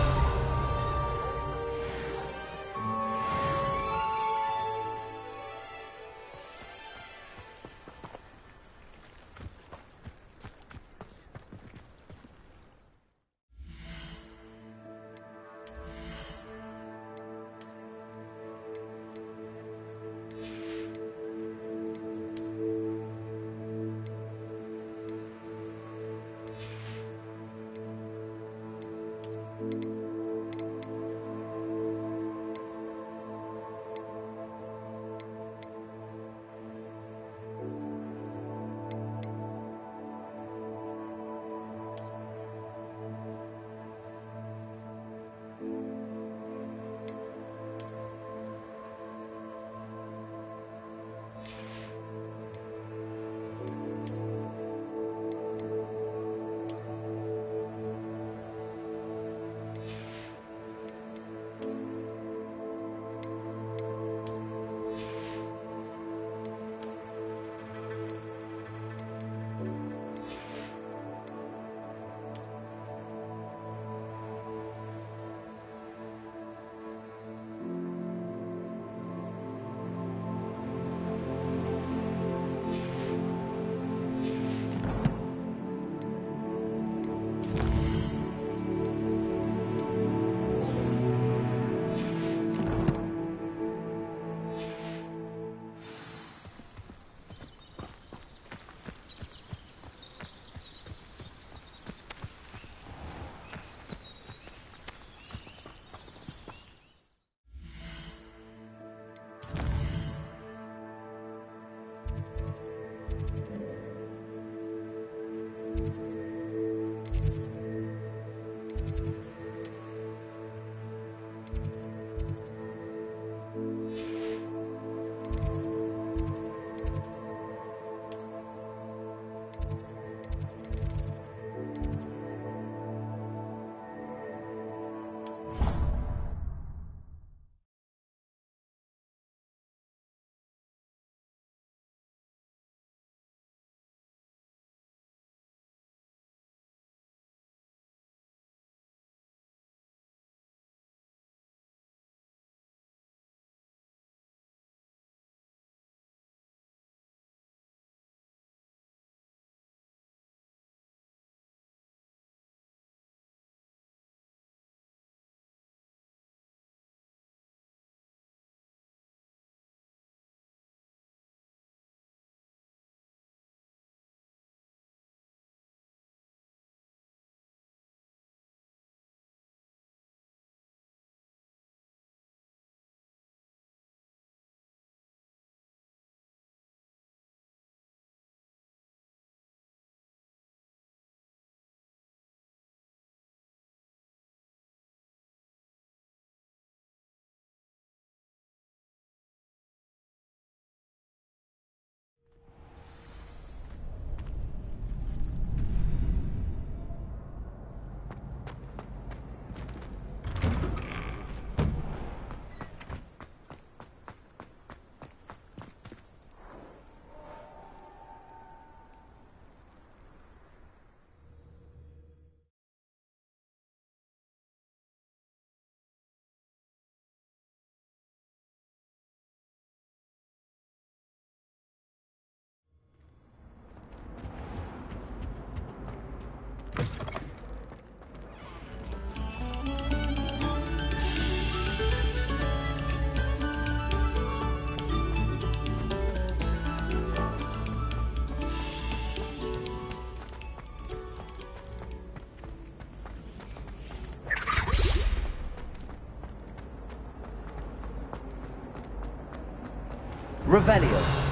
Revelio.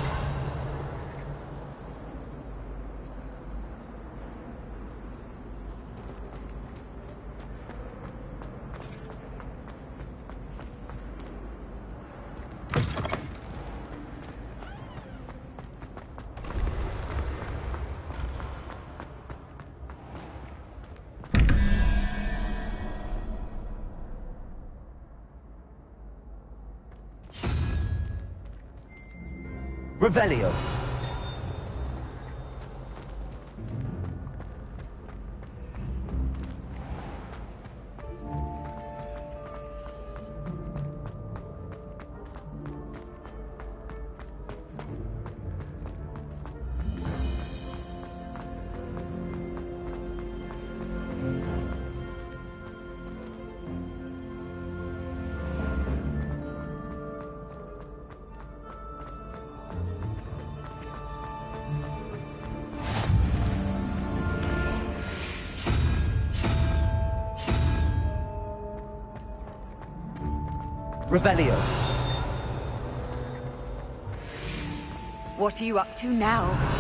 Revelio. Revelio. What are you up to now?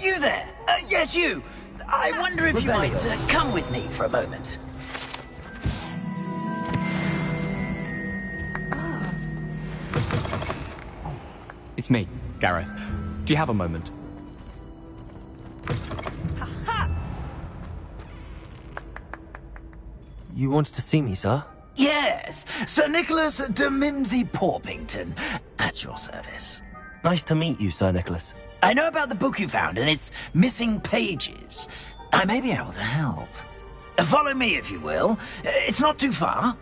You there! Yes, you! I wonder if you might come with me for a moment. It's me, Gareth. Do you have a moment? You wanted to see me, sir? Yes, Sir Nicholas de Mimsy Porpington, at your service. Nice to meet you, Sir Nicholas. I know about the book you found and its missing pages. I may be able to help. Follow me, if you will. It's not too far.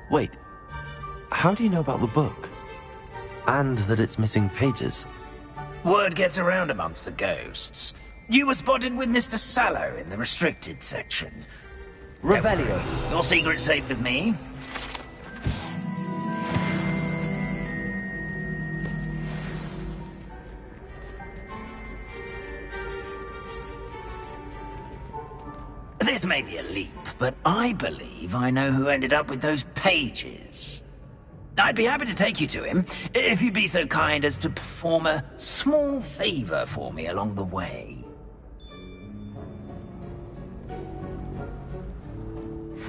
Wait, how do you know about the book? And that it's missing pages? Word gets around amongst the ghosts. You were spotted with Mr. Sallow in the restricted section. Revelio. Your secret's safe with me. This may be a leap, but I believe I know who ended up with those pages. I'd be happy to take you to him, if you'd be so kind as to perform a small favor for me along the way.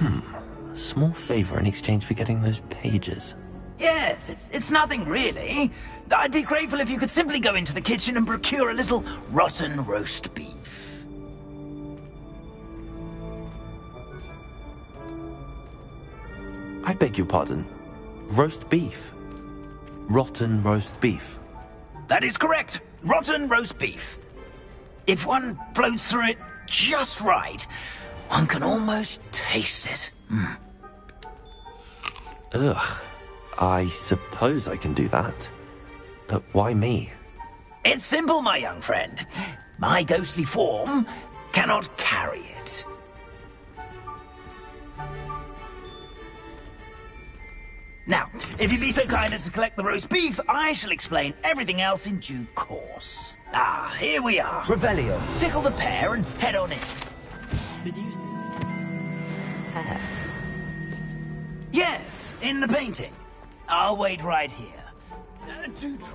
A small favor in exchange for getting those pages. Yes, it's nothing really. I'd be grateful if you could simply go into the kitchen and procure a little rotten roast beef. I beg your pardon. Roast beef? rotten roast beef. That is correct. Rotten roast beef. If one floats through it just right, one can almost taste it. Ugh. I suppose I can do that. But why me? It's simple, my young friend. My ghostly form cannot carry it. Now, if you'd be so kind as to collect the roast beef, I shall explain everything else in due course. Ah, here we are. Revelio. Tickle the pear and head on in. Did you see? Pear? Yes, in the painting. I'll wait right here. Do try.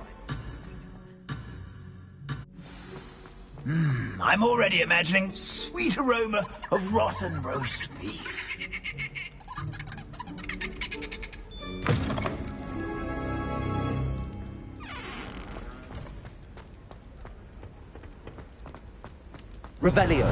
I'm already imagining sweet aroma of rotten roast beef. Revelio.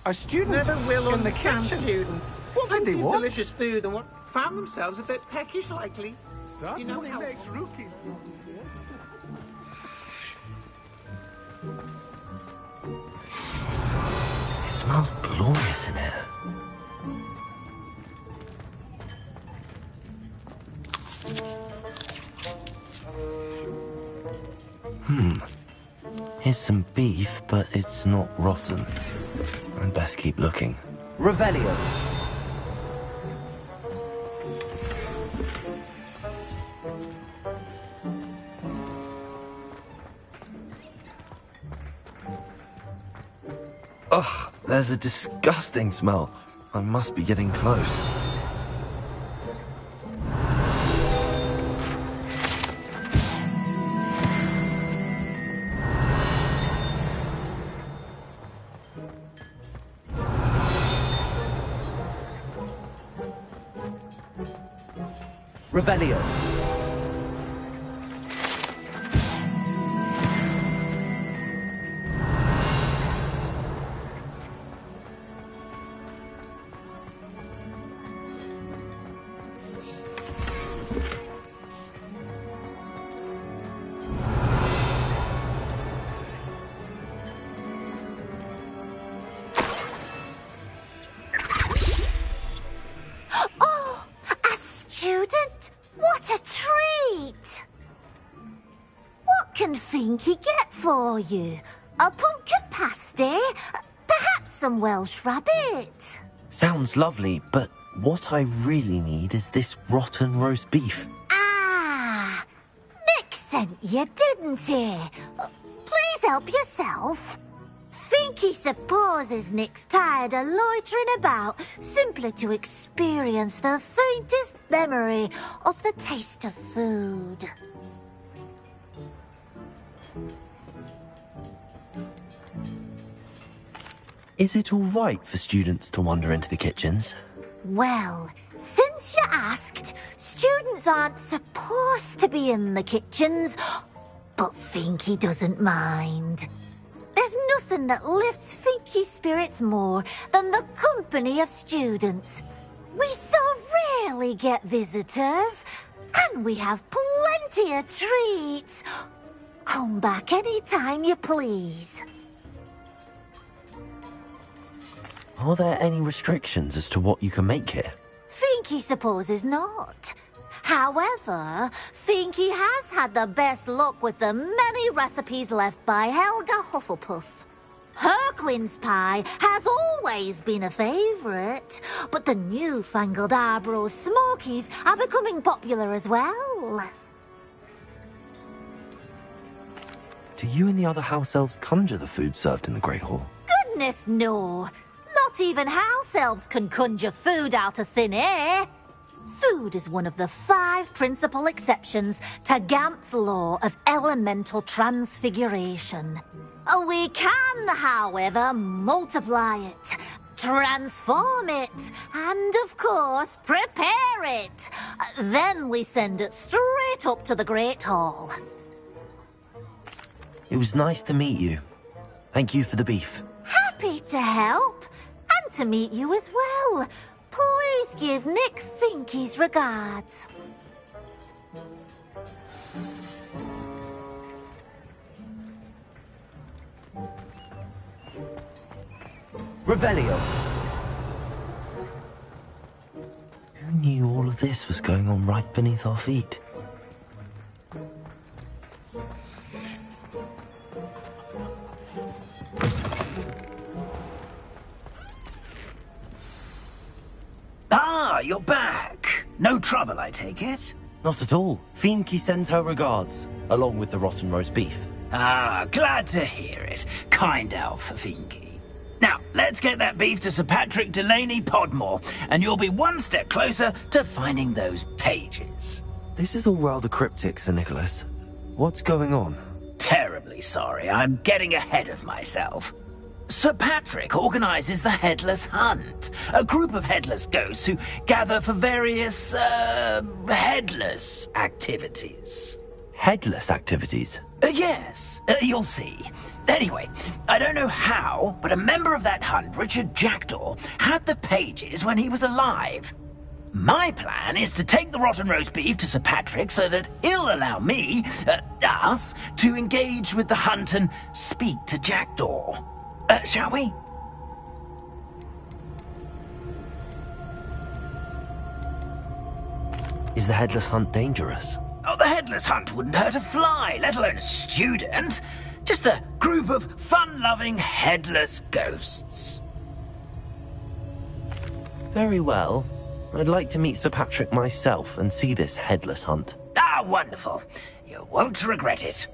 A student never will in the understand kitchen. Students. What would they want? Delicious food and what found themselves a bit peckish, likely. Certainly You know how makes rookie. It smells glorious in here. Here's some beef, but it's not rotten. I'd best keep looking. Revelio. Ugh, there's a disgusting smell. I must be getting close. Revelio. Oh, a student? What a treat! What can Finky get for you? A pumpkin pasty? Perhaps some Welsh rabbit? Sounds lovely, but what I really need is this rotten roast beef. Ah, Nick sent you, didn't he? Please help yourself. Finky supposes Nick's tired of loitering about simply to experience the faintest memory of the taste of food. Is it all right for students to wander into the kitchens? Well, since you asked, students aren't supposed to be in the kitchens, but Finky doesn't mind. There's nothing that lifts Finky's spirits more than the company of students. We so rarely get visitors, and we have plenty of treats. Come back any time you please. Are there any restrictions as to what you can make here? Finky supposes not. However, Finky has had the best luck with the many recipes left by Helga Hufflepuff. Her quince pie has always been a favourite, but the newfangled Arbroath Smokies are becoming popular as well. Do you and the other house elves conjure the food served in the Great Hall? Goodness no! Not even house elves can conjure food out of thin air. Food is one of the 5 principal exceptions to Gamp's law of elemental transfiguration. We can, however, multiply it. transform it, and of course, prepare it. Then we send it straight up to the Great Hall. It was nice to meet you. Thank you for the beef. Happy to help, and to meet you as well. Please give Nick Finky's regards. Revelio. Who knew all of this was going on right beneath our feet? Ah, you're back. No trouble, I take it? Not at all. Fienke sends her regards, along with the rotten roast beef. Ah, glad to hear it. Kind elf, Fienke. Now, let's get that beef to Sir Patrick Delaney Podmore, and you'll be one step closer to finding those pages. This is all rather cryptic, Sir Nicholas. What's going on? Terribly sorry, I'm getting ahead of myself. Sir Patrick organizes the Headless Hunt, a group of headless ghosts who gather for various, headless activities. Headless activities? Yes, you'll see. Anyway, I don't know how, but a member of that hunt, Richard Jackdaw, had the pages when he was alive. My plan is to take the rotten roast beef to Sir Patrick so that he'll allow me, us, to engage with the hunt and speak to Jackdaw. Shall we? Is the Headless Hunt dangerous? Oh, the Headless Hunt wouldn't hurt a fly, let alone a student. Just a group of fun-loving headless ghosts. Very well. I'd like to meet Sir Patrick myself and see this Headless Hunt. Ah, wonderful. You won't regret it.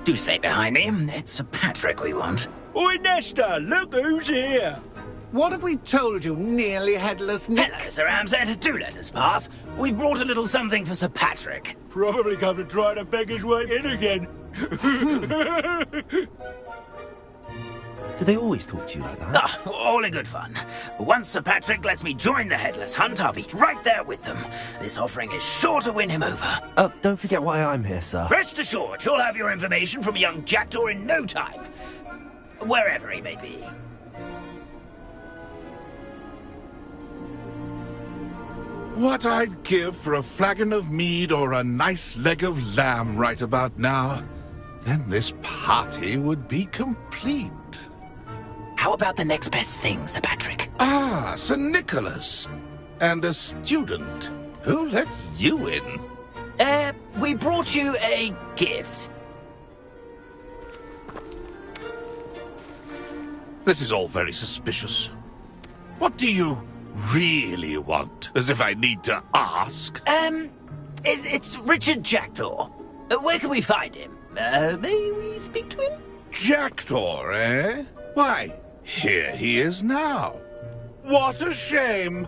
Do stay behind me. It's Sir Patrick we want. Oi, Nesta, look who's here. What have we told you, nearly headless Nick? Hello, Sir Ramsay. Do let us pass. We've brought a little something for Sir Patrick. Probably come to try to beg his way in again. Do they always talk to you like that? Ah, all in good fun. Once Sir Patrick lets me join the Headless Hunt, I'll be right there with them. This offering is sure to win him over. Don't forget why I'm here, sir. Rest assured, you'll have your information from young Jackdaw in no time. Wherever he may be. What I'd give for a flagon of mead or a nice leg of lamb right about now. Then this party would be complete. How about the next best thing, Sir Patrick? Ah, Sir Nicholas. And a student. Who let you in? We brought you a gift. This is all very suspicious. What do you really want? As if I need to ask. It's Richard Jackdaw. Where can we find him? May we speak to him? Jackdaw, eh? Why, here he is now. What a shame.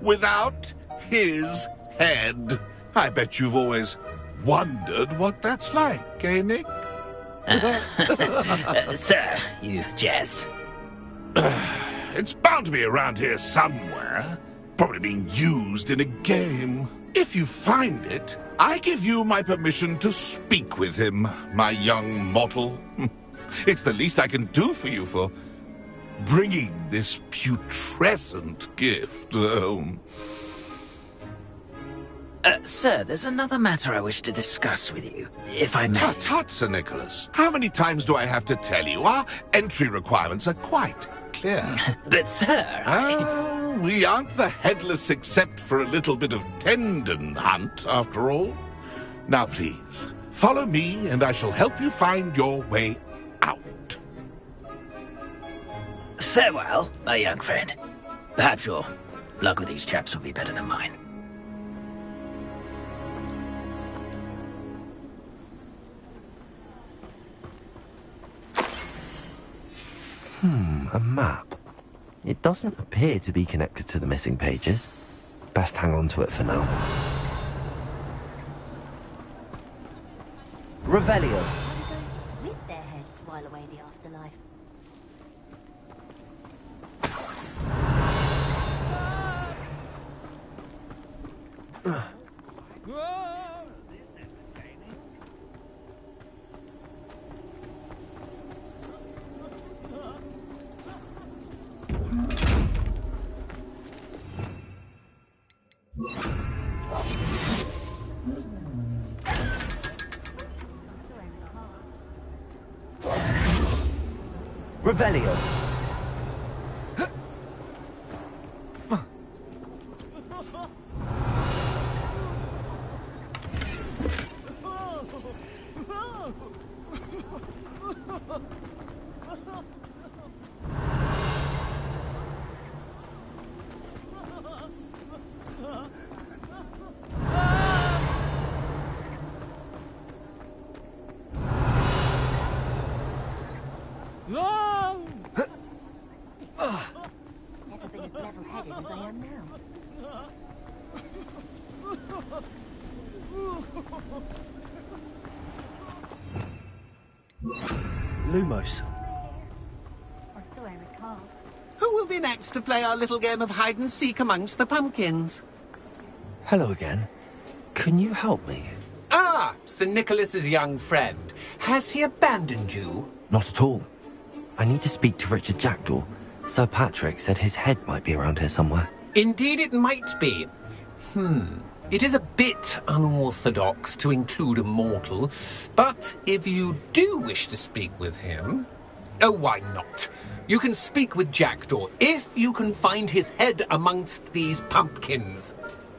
Without his head. I bet you've always wondered what that's like, eh, Nick? Sir, you jest. It's bound to be around here somewhere. Probably being used in a game. If you find it, I give you my permission to speak with him, my young mortal. It's the least I can do for you for bringing this putrescent gift home. Sir, there's another matter I wish to discuss with you, if I may. Tut, Sir Nicholas. How many times do I have to tell you? Our entry requirements are quite clear. But, sir, we aren't the headless except for a little bit of tendon hunt, after all. Now, please, follow me, and I shall help you find your way out. Farewell, my young friend. Perhaps your luck with these chaps will be better than mine. A map. It doesn't appear to be connected to the missing pages. Best hang on to it for now. Revelio. With their heads while away the afterlife. Revelio. Never been as level-headed as I am now. Lumos. Or so I recall. Who will be next to play our little game of hide-and-seek amongst the pumpkins? Hello again. Can you help me? Ah, Sir Nicholas's young friend. Has he abandoned you? Not at all. I need to speak to Richard Jackdaw. Sir Patrick said his head might be around here somewhere. Indeed it might be. It is a bit unorthodox to include a mortal, but if you do wish to speak with him... Oh, why not? You can speak with Jackdaw if you can find his head amongst these pumpkins.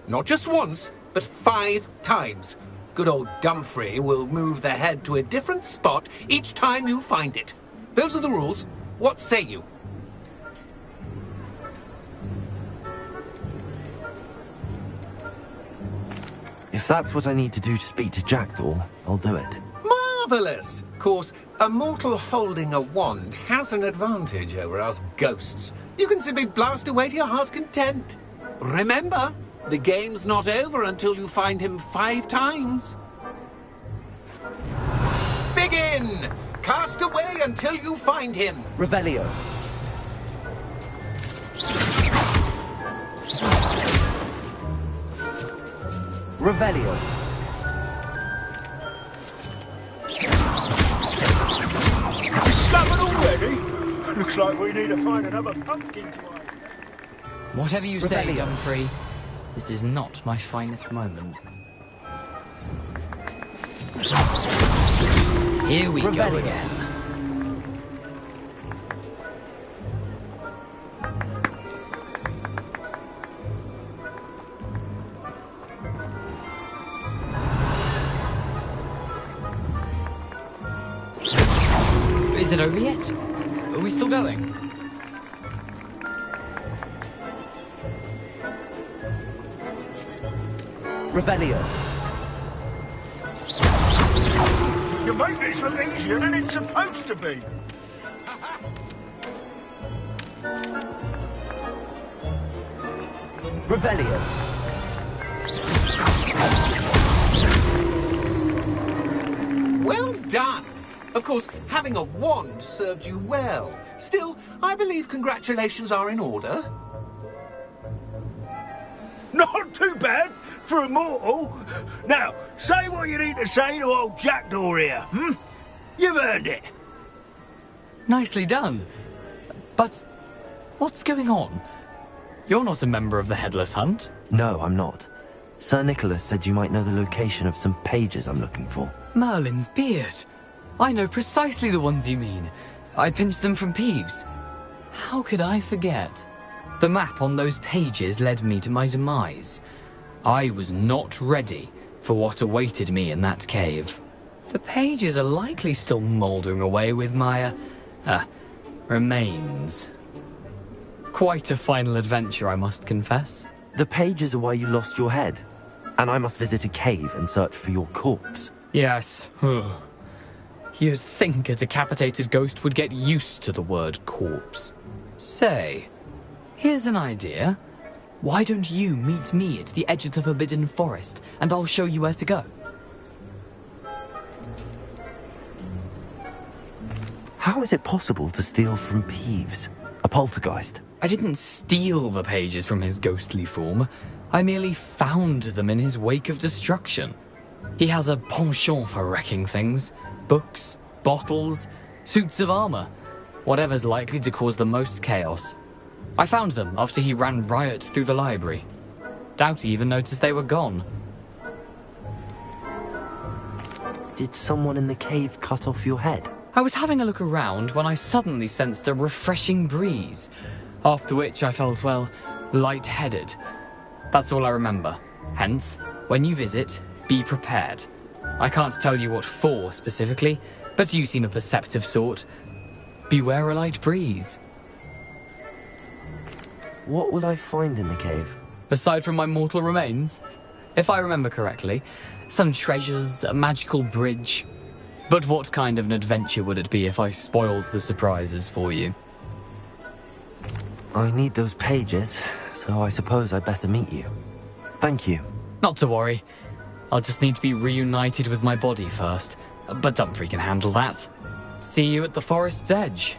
Not just once, but 5 times. Good old Dumfrey will move the head to a different spot each time you find it. Those are the rules. What say you? If that's what I need to do to speak to Jackdaw, I'll do it. Marvellous! Of course, a mortal holding a wand has an advantage over us ghosts. You can simply blast away to your heart's content. Remember, the game's not over until you find him 5 times. Begin! Cast away until you find him. Revelio. Revelio. Discovered already? Looks like we need to find another pumpkin to hide. Whatever you say, Revelio. Dumfrey. This is not my finest moment. Here we go Revelio. again. Is it over yet? Are we still going? Revelio. You make this look easier than it's supposed to be. Revelio. Well done! Of course, having a wand served you well. Still, I believe congratulations are in order. Not too bad for a mortal. Now, say what you need to say to old Jackdaw here, hmm? You've earned it. Nicely done. But what's going on? You're not a member of the Headless Hunt. No, I'm not. Sir Nicholas said you might know the location of some pages I'm looking for. Merlin's beard. I know precisely the ones you mean. I pinched them from Peeves. How could I forget? The map on those pages led me to my demise. I was not ready for what awaited me in that cave. The pages are likely still mouldering away with my, remains. Quite a final adventure, I must confess. The pages are why you lost your head, and I must visit a cave and search for your corpse. Yes. You'd think a decapitated ghost would get used to the word corpse. Say, here's an idea. Why don't you meet me at the edge of the Forbidden Forest, and I'll show you where to go? How is it possible to steal from Peeves? A poltergeist? I didn't steal the pages from his ghostly form. I merely found them in his wake of destruction. He has a penchant for wrecking things. Books, bottles, suits of armor. Whatever's likely to cause the most chaos. I found them after he ran riot through the library. Doubt he even noticed they were gone. Did someone in the cave cut off your head? I was having a look around when I suddenly sensed a refreshing breeze, after which I felt, well, lightheaded. That's all I remember. Hence, when you visit, be prepared. I can't tell you what for specifically, but you seem a perceptive sort. Beware a light breeze. What will I find in the cave? Aside from my mortal remains? If I remember correctly, some treasures, a magical bridge. But what kind of an adventure would it be if I spoiled the surprises for you? I need those pages, so I suppose I better meet you. Thank you. Not to worry. I'll just need to be reunited with my body first. But Dumfries can handle that. See you at the forest's edge.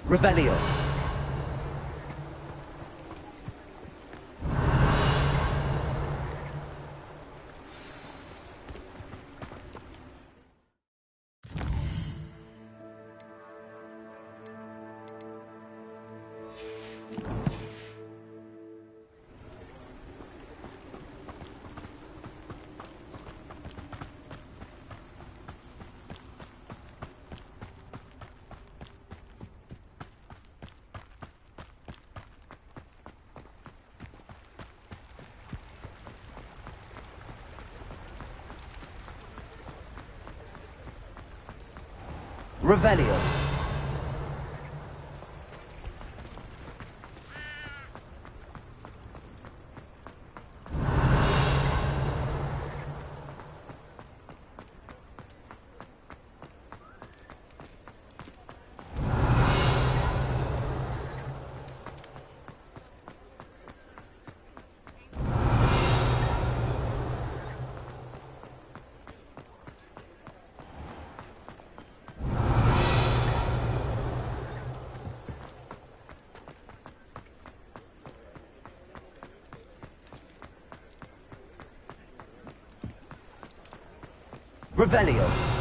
Revelio. Revelio. Revelio.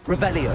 Revelio.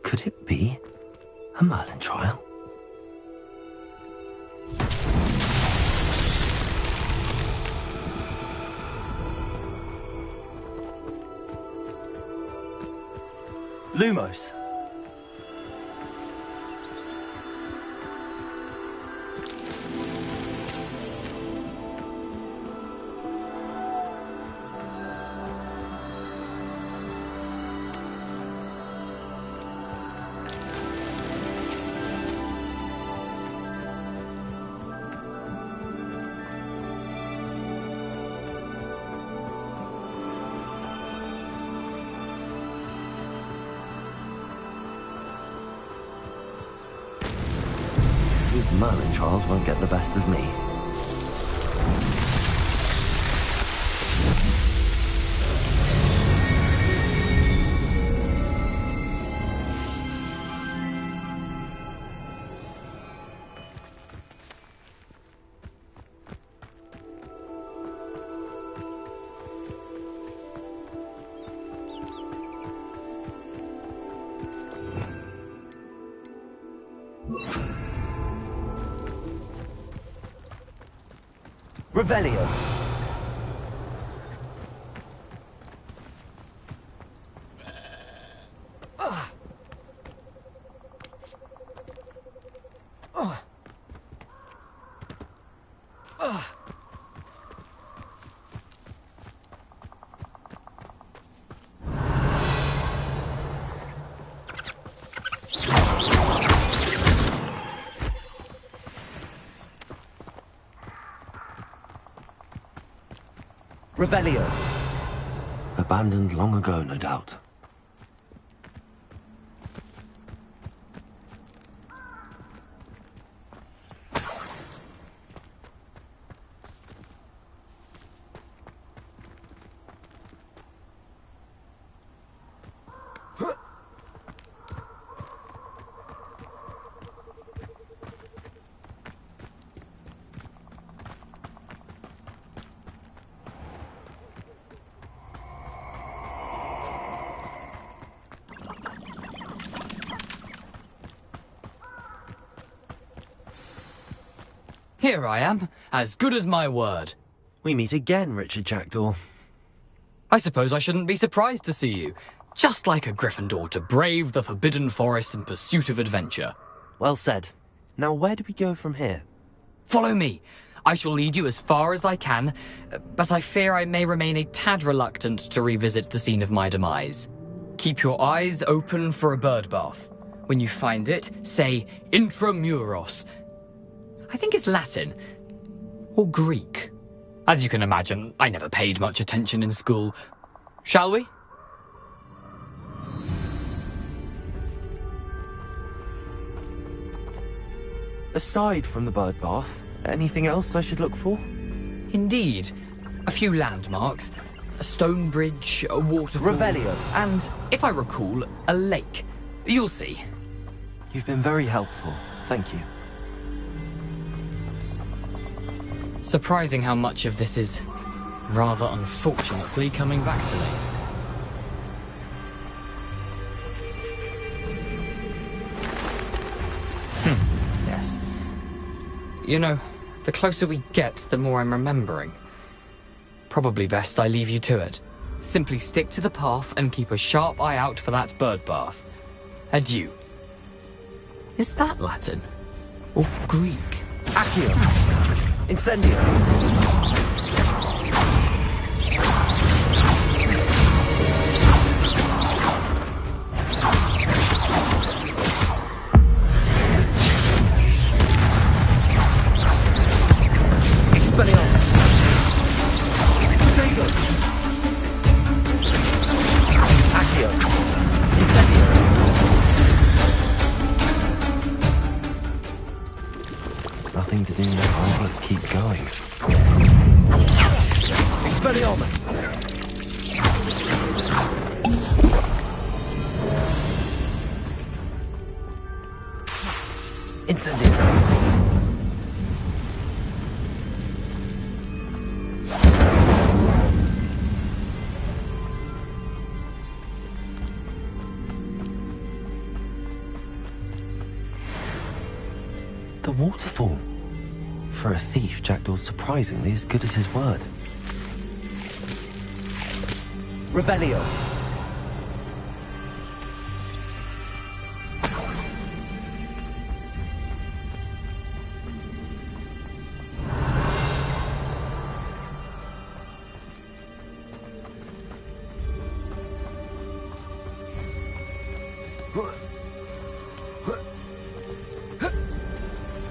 Could it be a Merlin trial? Lumos. These Merlin trials won't get the best of me. Revelio. Revelio. Abandoned long ago, no doubt. Here I am, as good as my word. We meet again, Richard Jackdaw. I suppose I shouldn't be surprised to see you. Just like a Gryffindor to brave the Forbidden Forest in pursuit of adventure. Well said. Now where do we go from here? Follow me. I shall lead you as far as I can, but I fear I may remain a tad reluctant to revisit the scene of my demise. Keep your eyes open for a bird bath. When you find it, say Intramuros. I think it's Latin. Or Greek. As you can imagine, I never paid much attention in school. Shall we? Aside from the bird bath, anything else I should look for? Indeed. A few landmarks. A stone bridge, a waterfall... Revelio. And, if I recall, a lake. You'll see. You've been very helpful. Thank you. Surprising how much of this is, rather unfortunately, coming back to me. Yes. You know, the closer we get, the more I'm remembering. Probably best I leave you to it. Simply stick to the path and keep a sharp eye out for that bird bath. Adieu. Is that Latin? Or Greek? Accio. Incendio. Expelliarmus. Potato. Accio. Incendio. Nothing to do now but keep going. Expelliarmus. Incendio. The waterfall. For a thief, Jackdaw's surprisingly as good as his word. Revelio.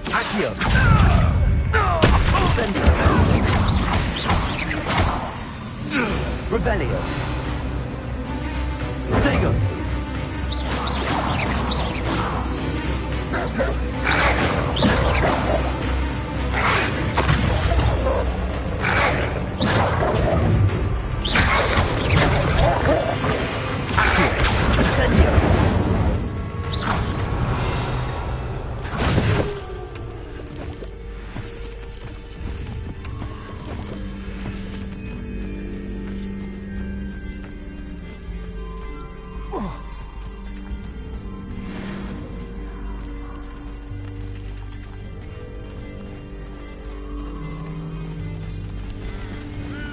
Accio. Incendio. Revelio. Protego. Accio. Incendio.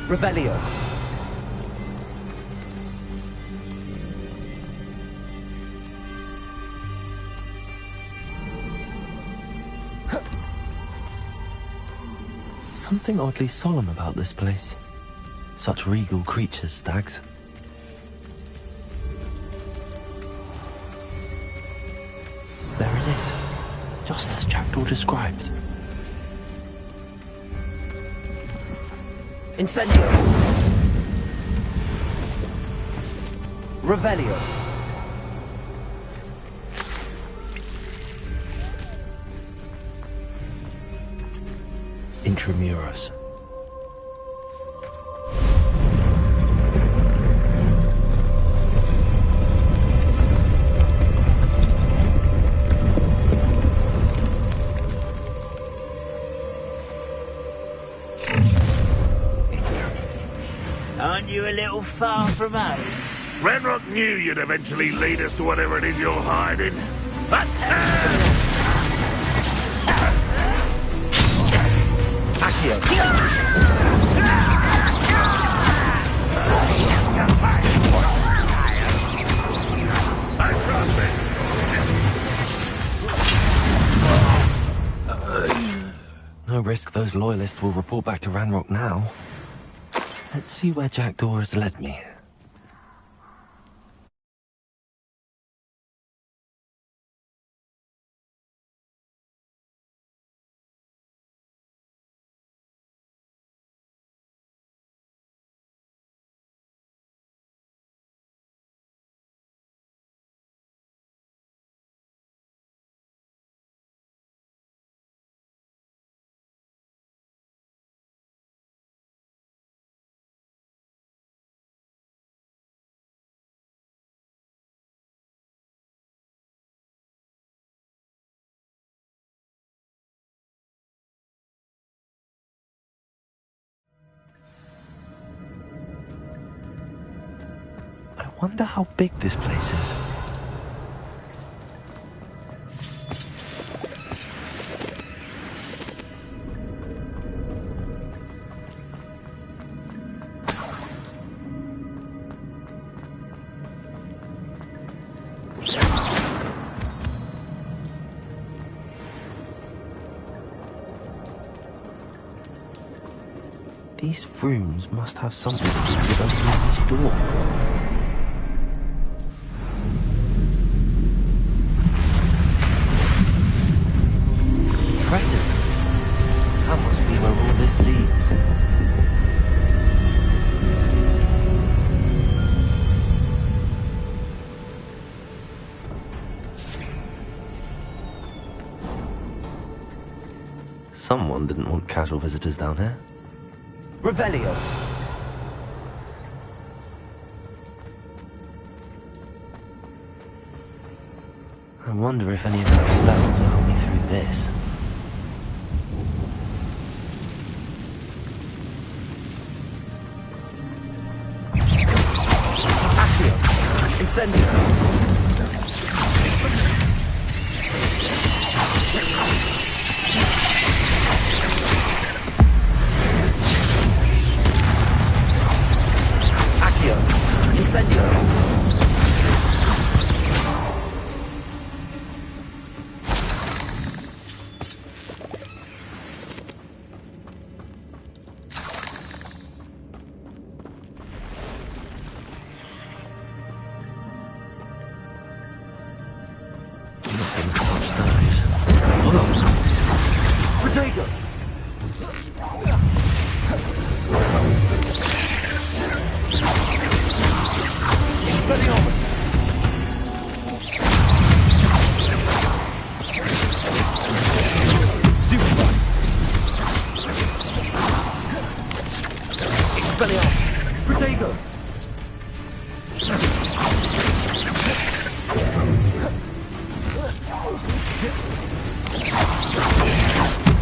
Revelio. Something oddly solemn about this place. Such regal creatures, stags. There it is, just as Jackdaw described. Incendio. Revelio. Intramuros. Aren't you a little far from home? Ranrock knew you'd eventually lead us to whatever it is you're hiding. Accio. No risk those loyalists will report back to Ranrock now. Let's see where Jackdaw has led me. I wonder how big this place is. These rooms must have something to do with opening this door. Impressive. That must be where all this leads. Someone didn't want casual visitors down here. Revelio. I wonder if any of those spells will help me through this. Accio. Incendio. Incendio. I'm not going to touch those. Protego. Expelliarmus. Stupefy. Expelliarmus. Protego.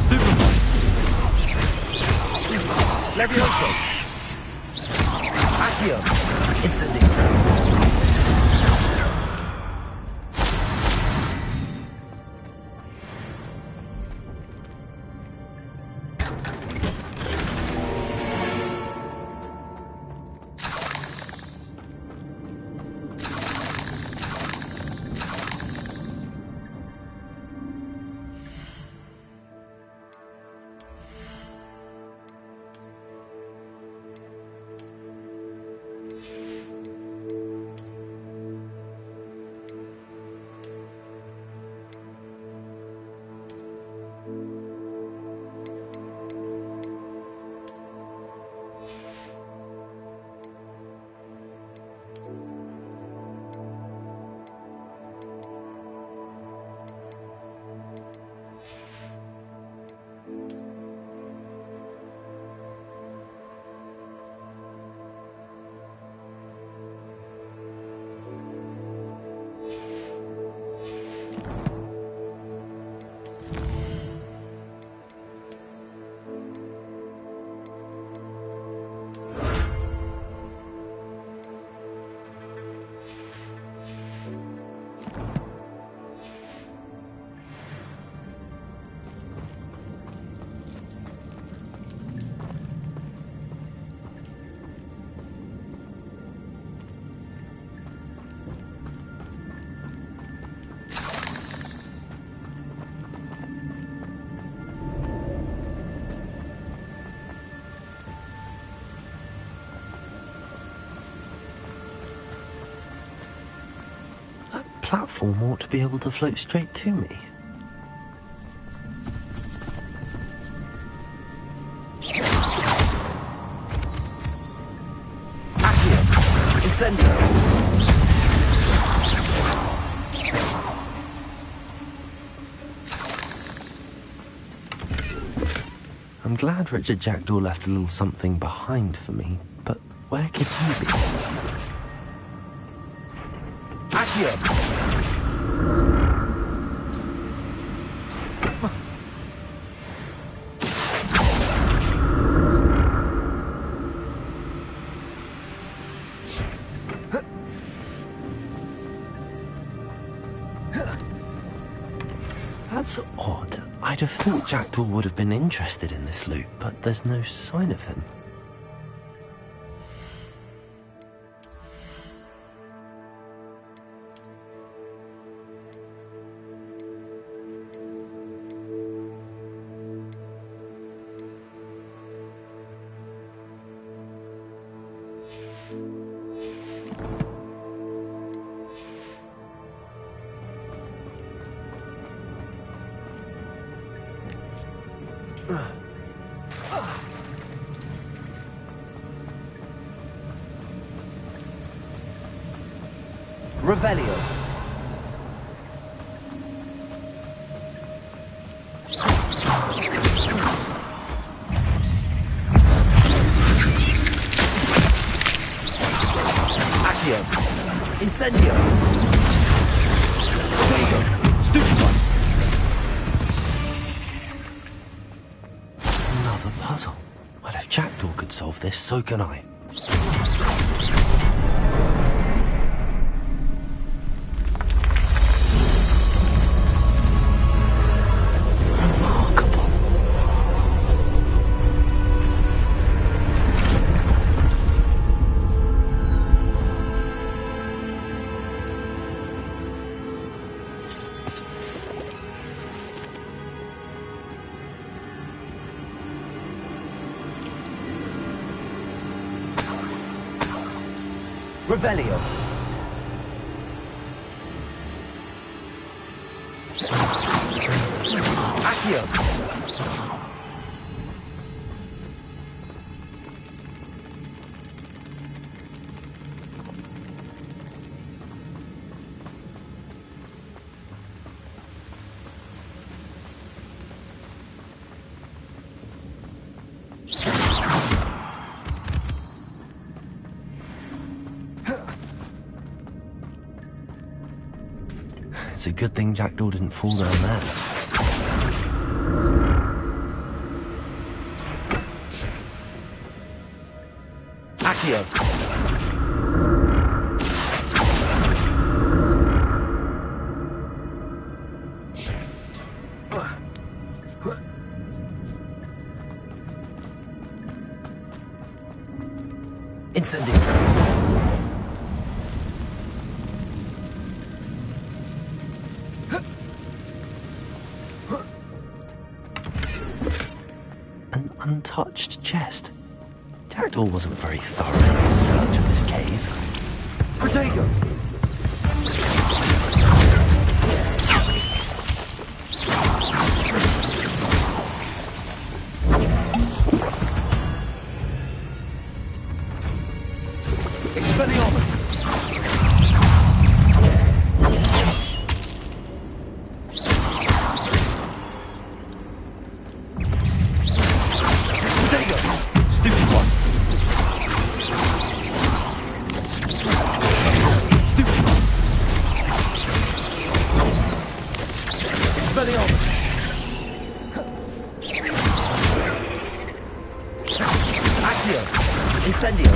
Stupefy. Levioso. Accio. Incendio. Platform ought to be able to float straight to me. Accio. Incendio. I'm glad Richard Jackdaw left a little something behind for me, but where could he be? Accio. That's odd. I'd have thought Jackdaw would have been interested in this loot, but there's no sign of him. Revelio. Accio. Incendio. Protego. Stupefy. Another puzzle. Well, if Jackdaw could solve this, so can I. Revelio. Accio. It's a good thing Jackdaw didn't fall down there. Accio. Incendio. An untouched chest. Jackdaw wasn't very thorough in his search of this cave. Protego. Expelliarmus. Incendio.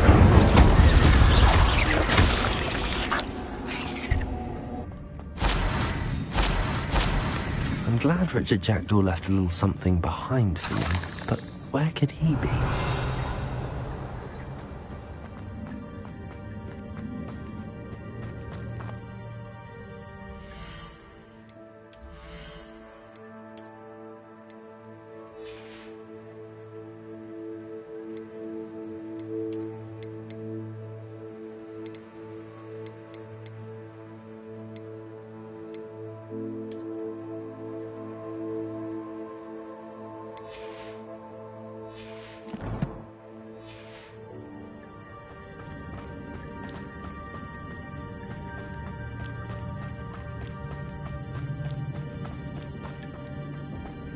I'm glad Richard Jackdaw left a little something behind for me, but where could he be?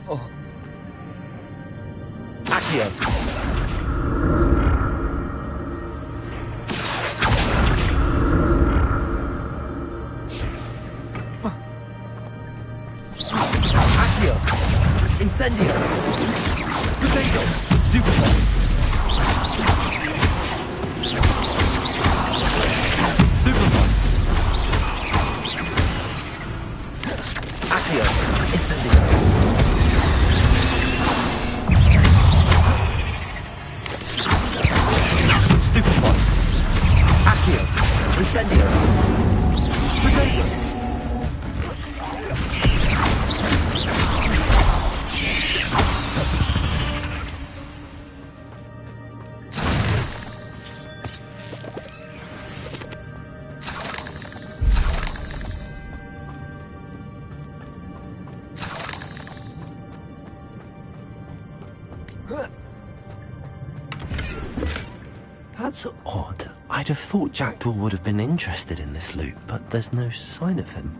Oh. Accio. Accio. Incendio. Protego. Stupefy. Stupefy. Accio. Incendio. Accio. Incendio. Protego. That's odd. I'd have thought Jackdaw would have been interested in this loot, but there's no sign of him.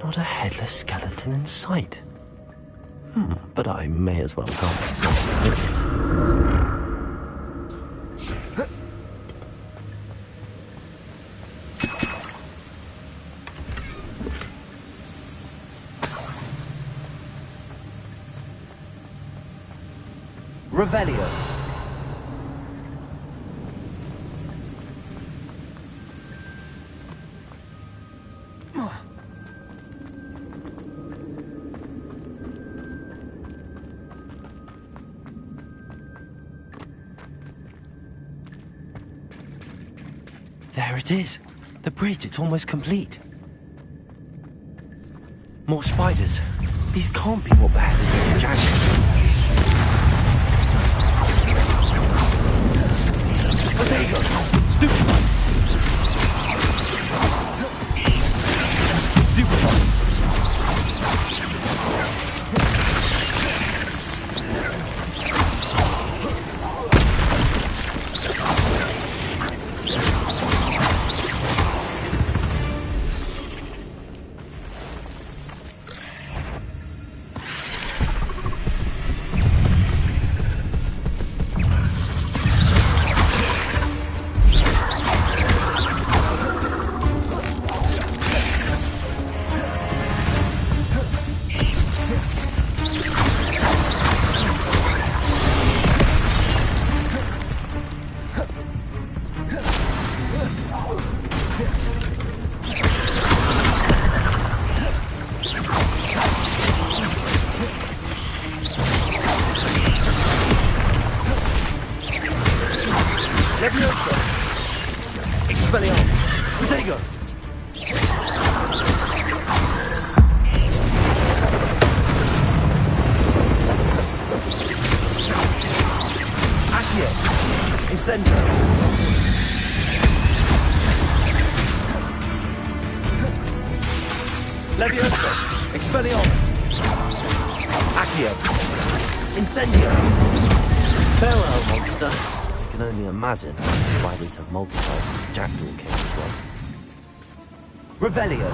Not a headless skeleton in sight. But I may as well help myself with this. Revelio. There it is. The bridge, it's almost complete. More spiders. These can't be what beheaded the Jackdaw. Oh, there you go. Stupefy. Stupefy. Imagine spiders have multiplied since Jackdaw came as well. Revelio.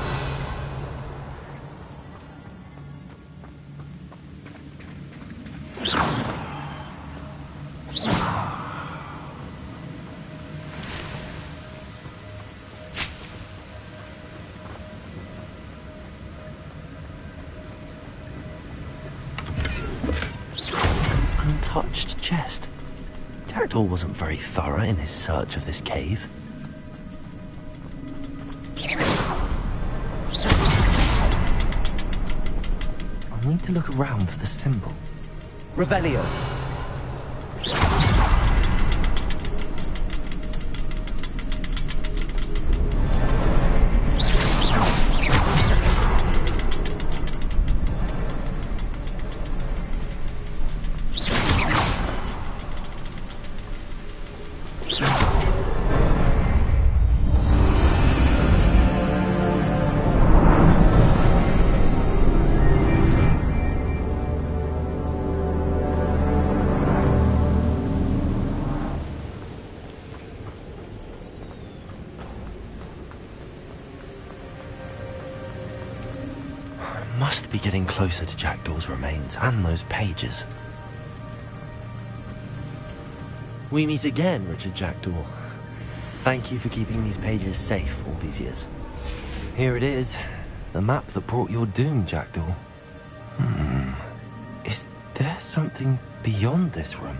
Untouched chest. Jackdaw wasn't very thorough in his search of this cave. I'll need to look around for the symbol. Revelio. Must be getting closer to Jackdaw's remains and those pages. We meet again, Richard Jackdaw. Thank you for keeping these pages safe all these years. Here it is, the map that brought your doom, Jackdaw. Is there something beyond this room?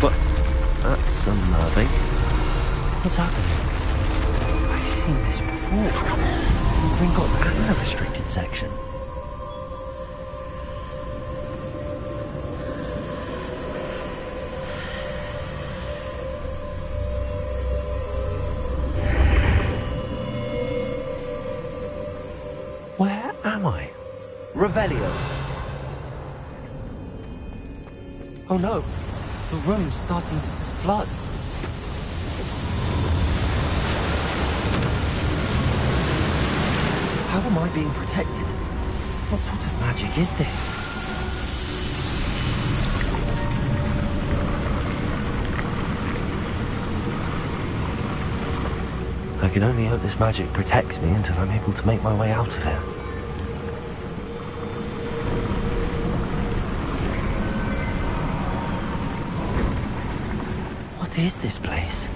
But that's unnerving. What's happening? I've seen this before. In Gringotts and the restricted section. Where am I? Revelio. Oh no, the room's starting to flood. How am I being protected? What sort of magic is this? I can only hope this magic protects me until I'm able to make my way out of here. What is this place?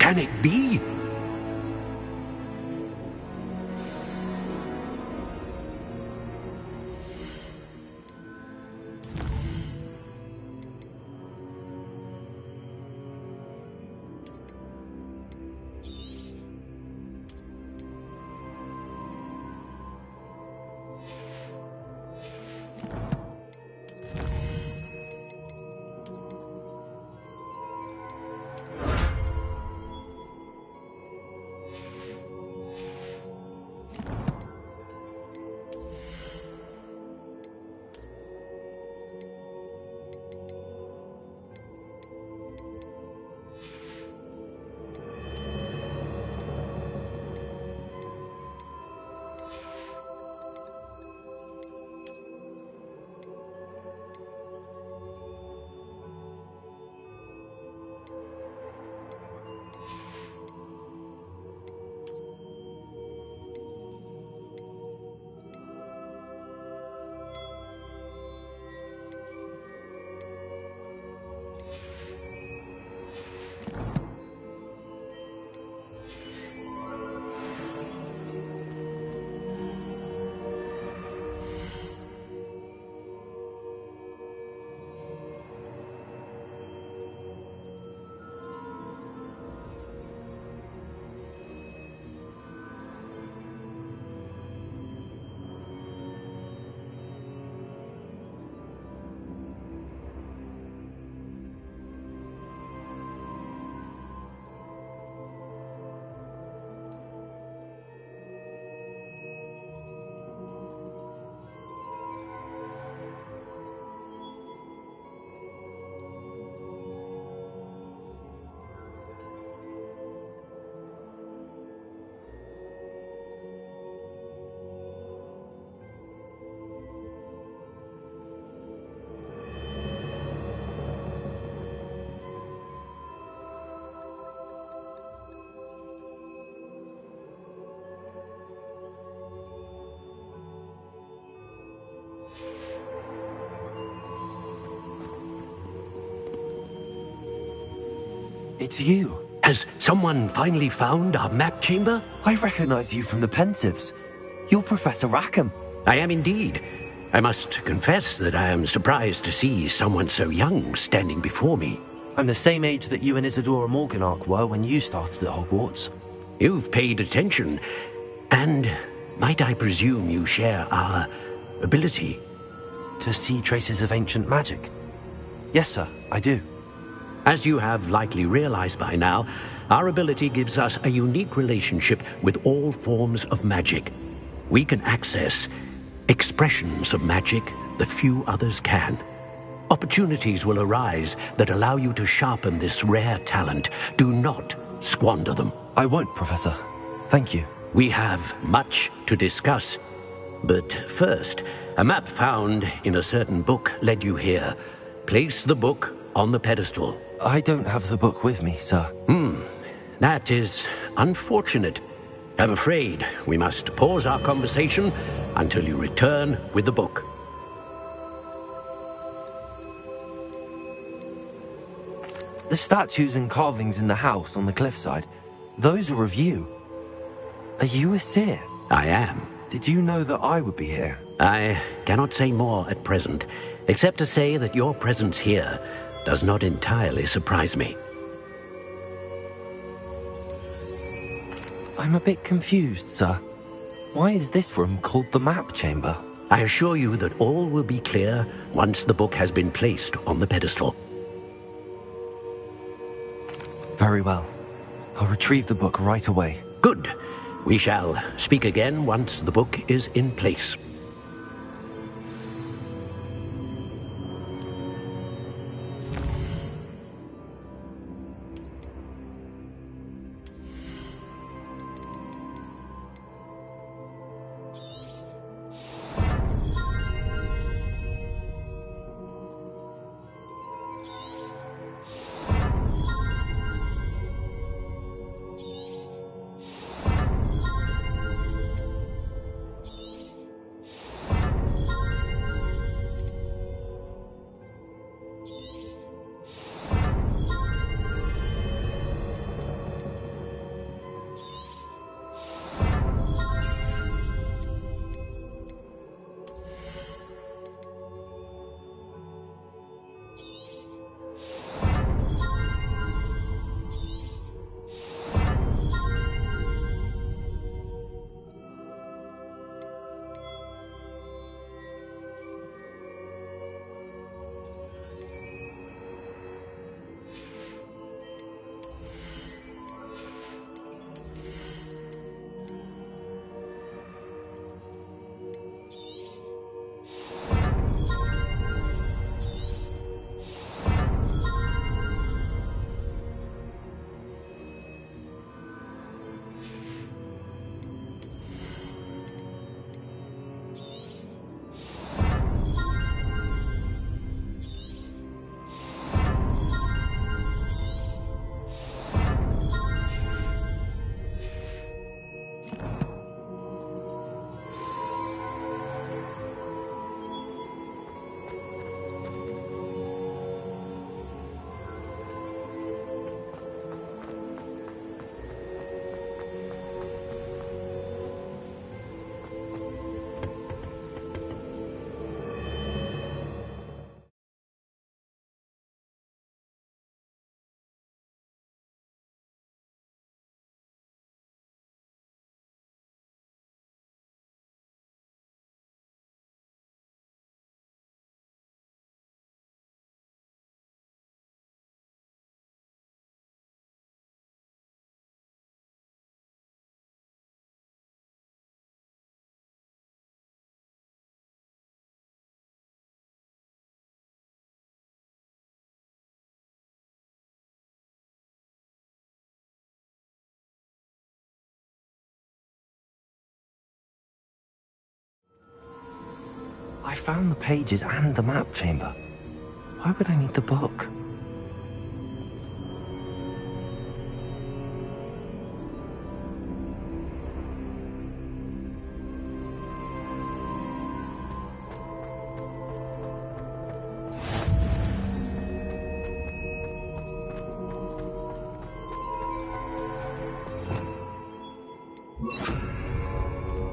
can it be? It's you. Has someone finally found our map chamber? I recognize you from the Pensives. You're Professor Rackham. I am indeed. I must confess that I am surprised to see someone so young standing before me. I'm the same age that you and Isadora Morganach were when you started at Hogwarts. You've paid attention, and might I presume you share our ability? To see traces of ancient magic? Yes, sir, I do. As you have likely realized by now, our ability gives us a unique relationship with all forms of magic. We can access expressions of magic that few others can. Opportunities will arise that allow you to sharpen this rare talent. Do not squander them. I won't, Professor. Thank you. We have much to discuss. But first, a map found in a certain book led you here. Place the book on the pedestal. I don't have the book with me, sir. That is unfortunate. I'm afraid we must pause our conversation until you return with the book. The statues and carvings in the house on the cliffside, those are of you. Are you a seer? I am. Did you know that I would be here? I cannot say more at present, except to say that your presence here does not entirely surprise me. I'm a bit confused, sir. Why is this room called the map chamber? I assure you that all will be clear once the book has been placed on the pedestal. Very well. I'll retrieve the book right away. Good. We shall speak again once the book is in place. I found the pages and the map chamber. Why would I need the book?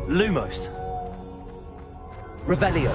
Lumos. Revelio.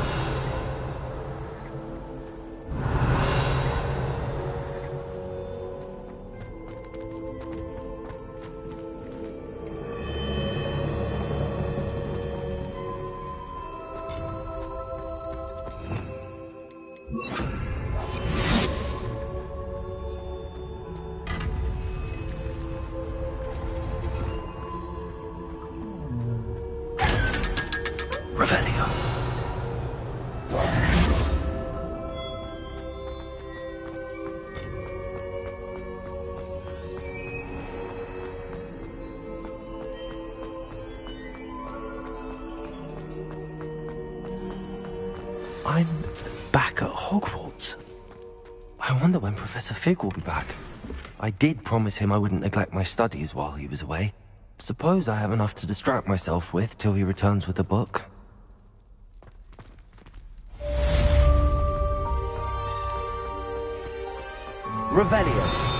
Revelio. I'm back at Hogwarts. I wonder when Professor Fig will be back. I did promise him I wouldn't neglect my studies while he was away. Suppose I have enough to distract myself with till he returns with the book. Revelio.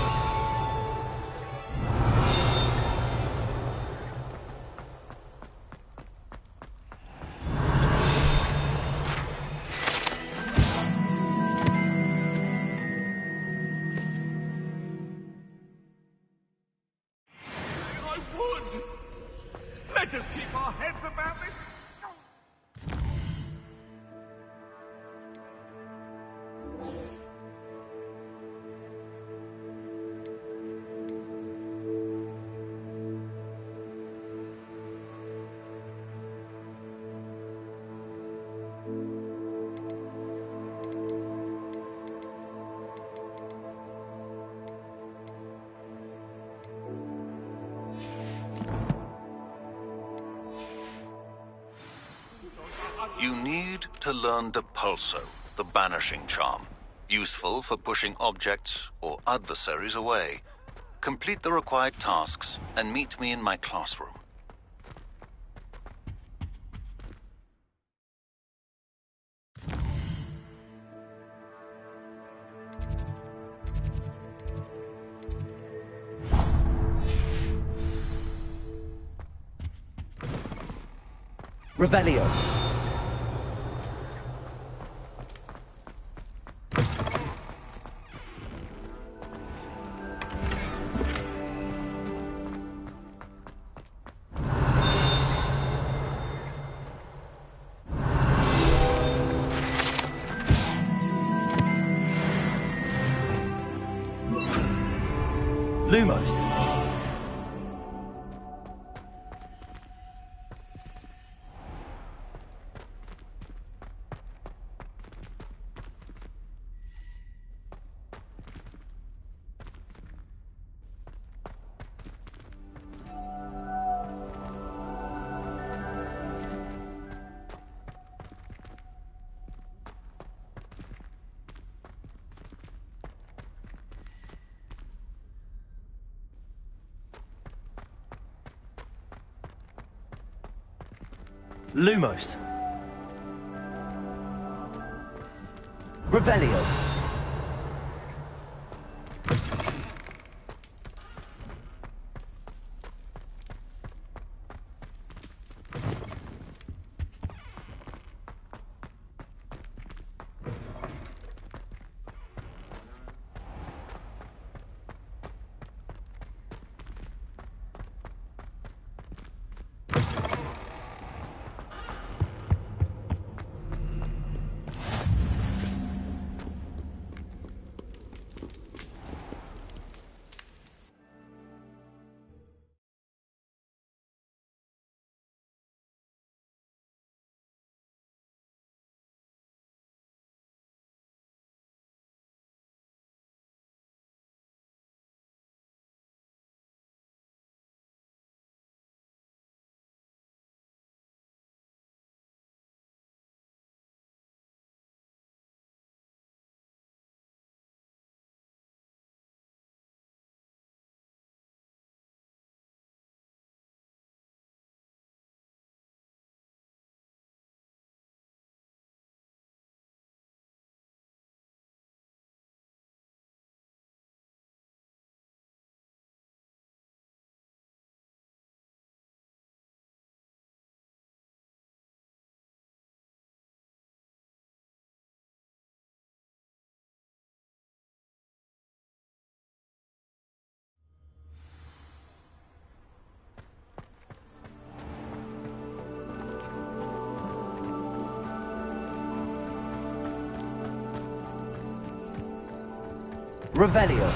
I would! Let us keep our heads about this. You need to learn Depulso, the banishing charm. Useful for pushing objects or adversaries away. Complete the required tasks and meet me in my classroom. Revelio. Lumos. Lumos. Revelio. Revelio.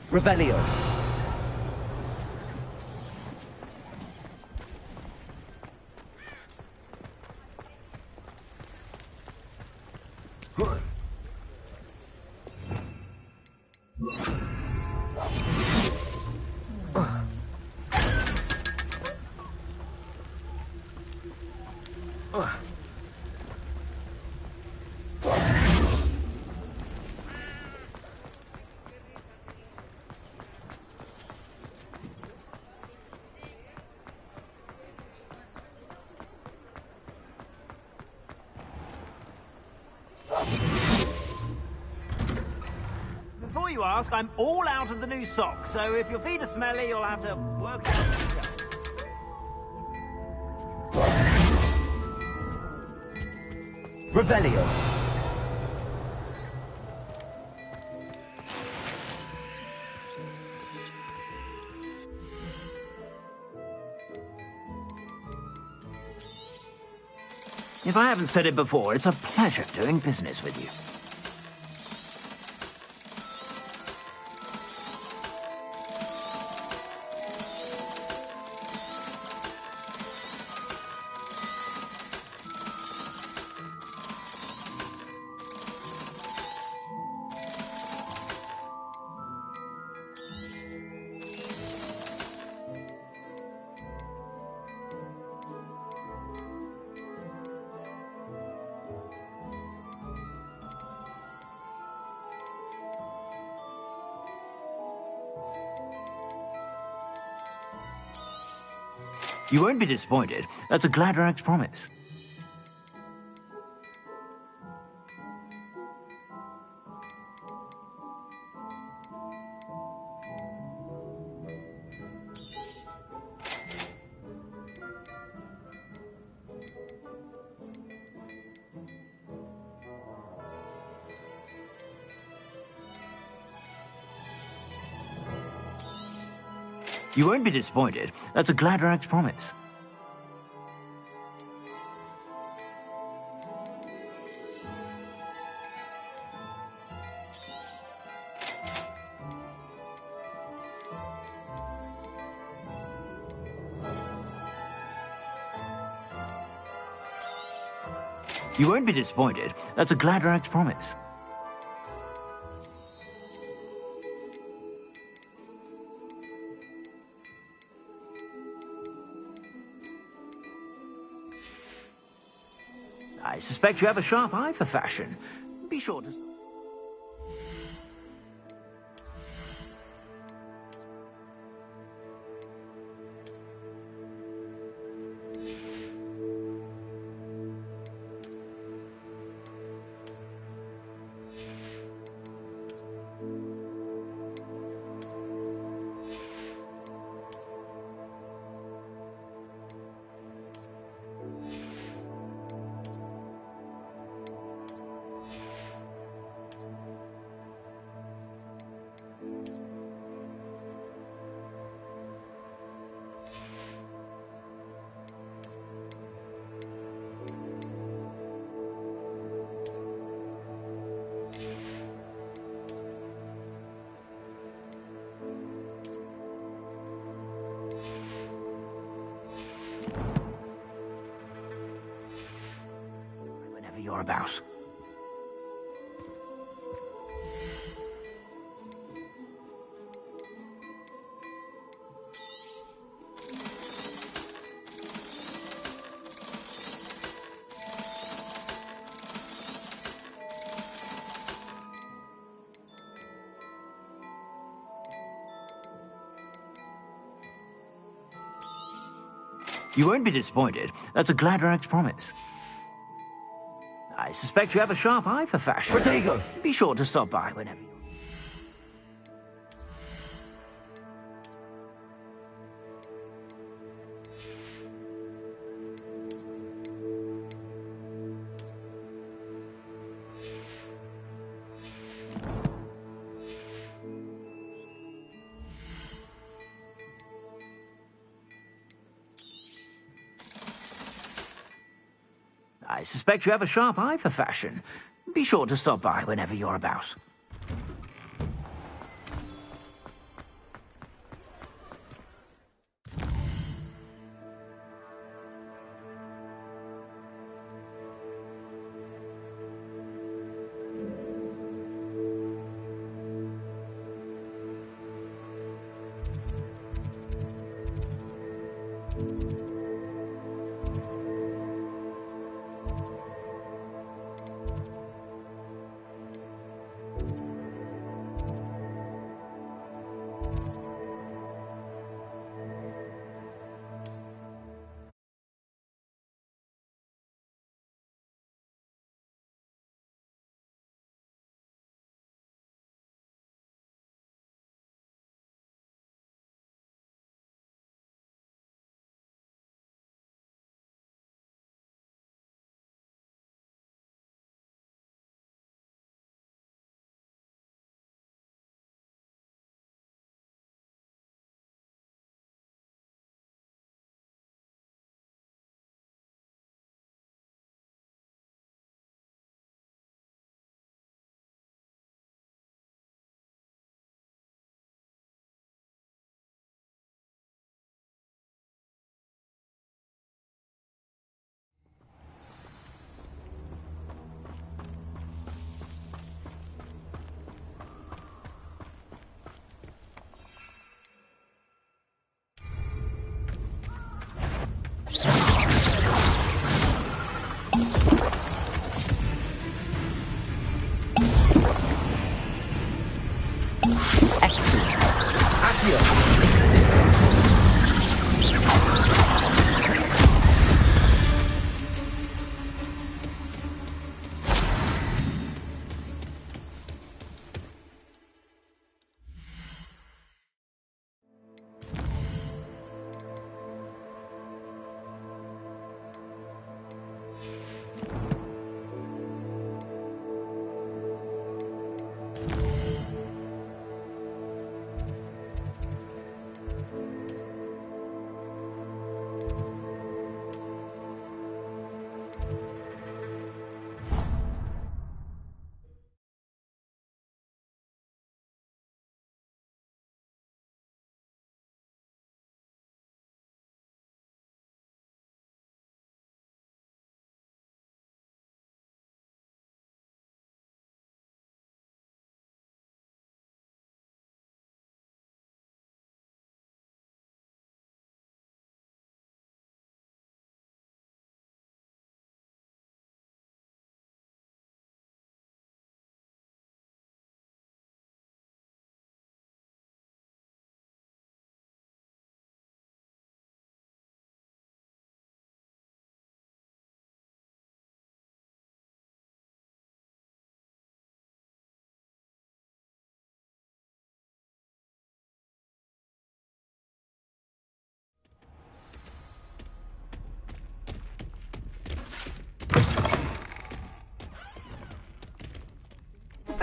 Revelio. Before you ask, I'm all out of the new socks, so if your feet are smelly, you'll have to work it out yourself. Revelio. If I haven't said it before, it's a pleasure doing business with you. You won't be disappointed. That's a Gladrax promise. You won't be disappointed. That's a Gladrax promise. You won't be disappointed. That's a Gladrax promise. I suspect you have a sharp eye for fashion. Be sure to... you're about. You won't be disappointed. That's a Gladrag's promise. I suspect you have a sharp eye for fashion. Protego! Be sure to stop by whenever you... I suspect you have a sharp eye for fashion. Be sure to stop by whenever you're about.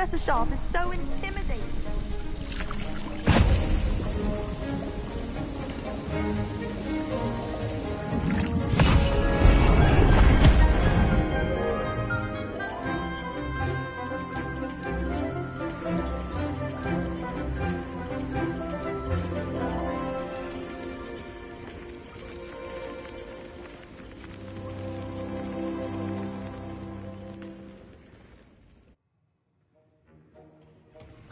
Professor Sharp is so intimidating.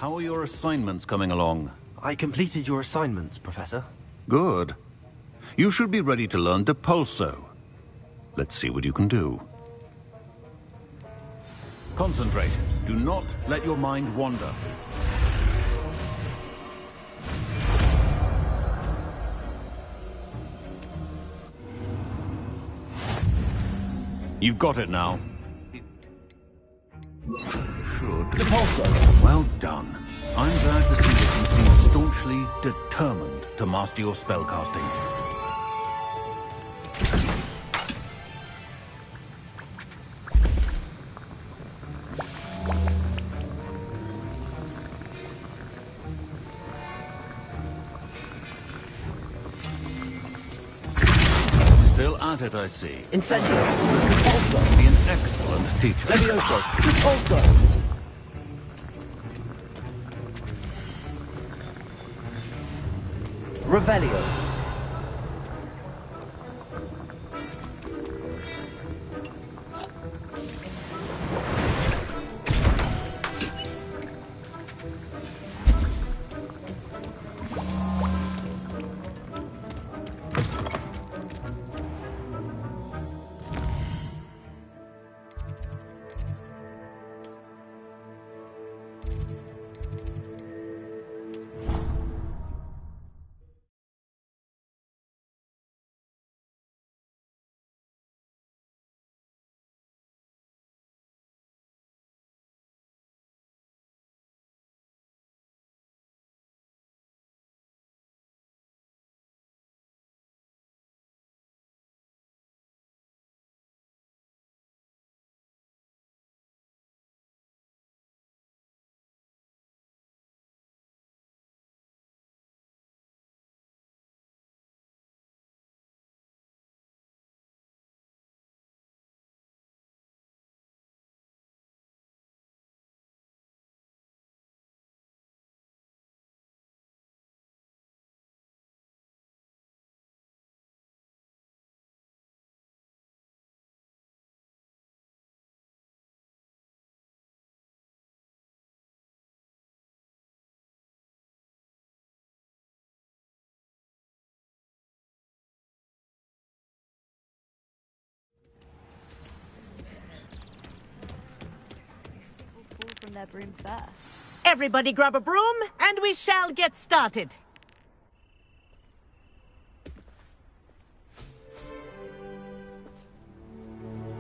How are your assignments coming along? I completed your assignments, Professor. Good. You should be ready to learn Depulso. Let's see what you can do. Concentrate. Do not let your mind wander. You've got it now. Should. Depulso. Well done. I'm glad to see that you seem staunchly determined to master your spellcasting. Still at it, I see. Incendio. Depulso. Be an excellent teacher. Levioso. Depulso. Revelio. From their broom first. Everybody grab a broom, and we shall get started.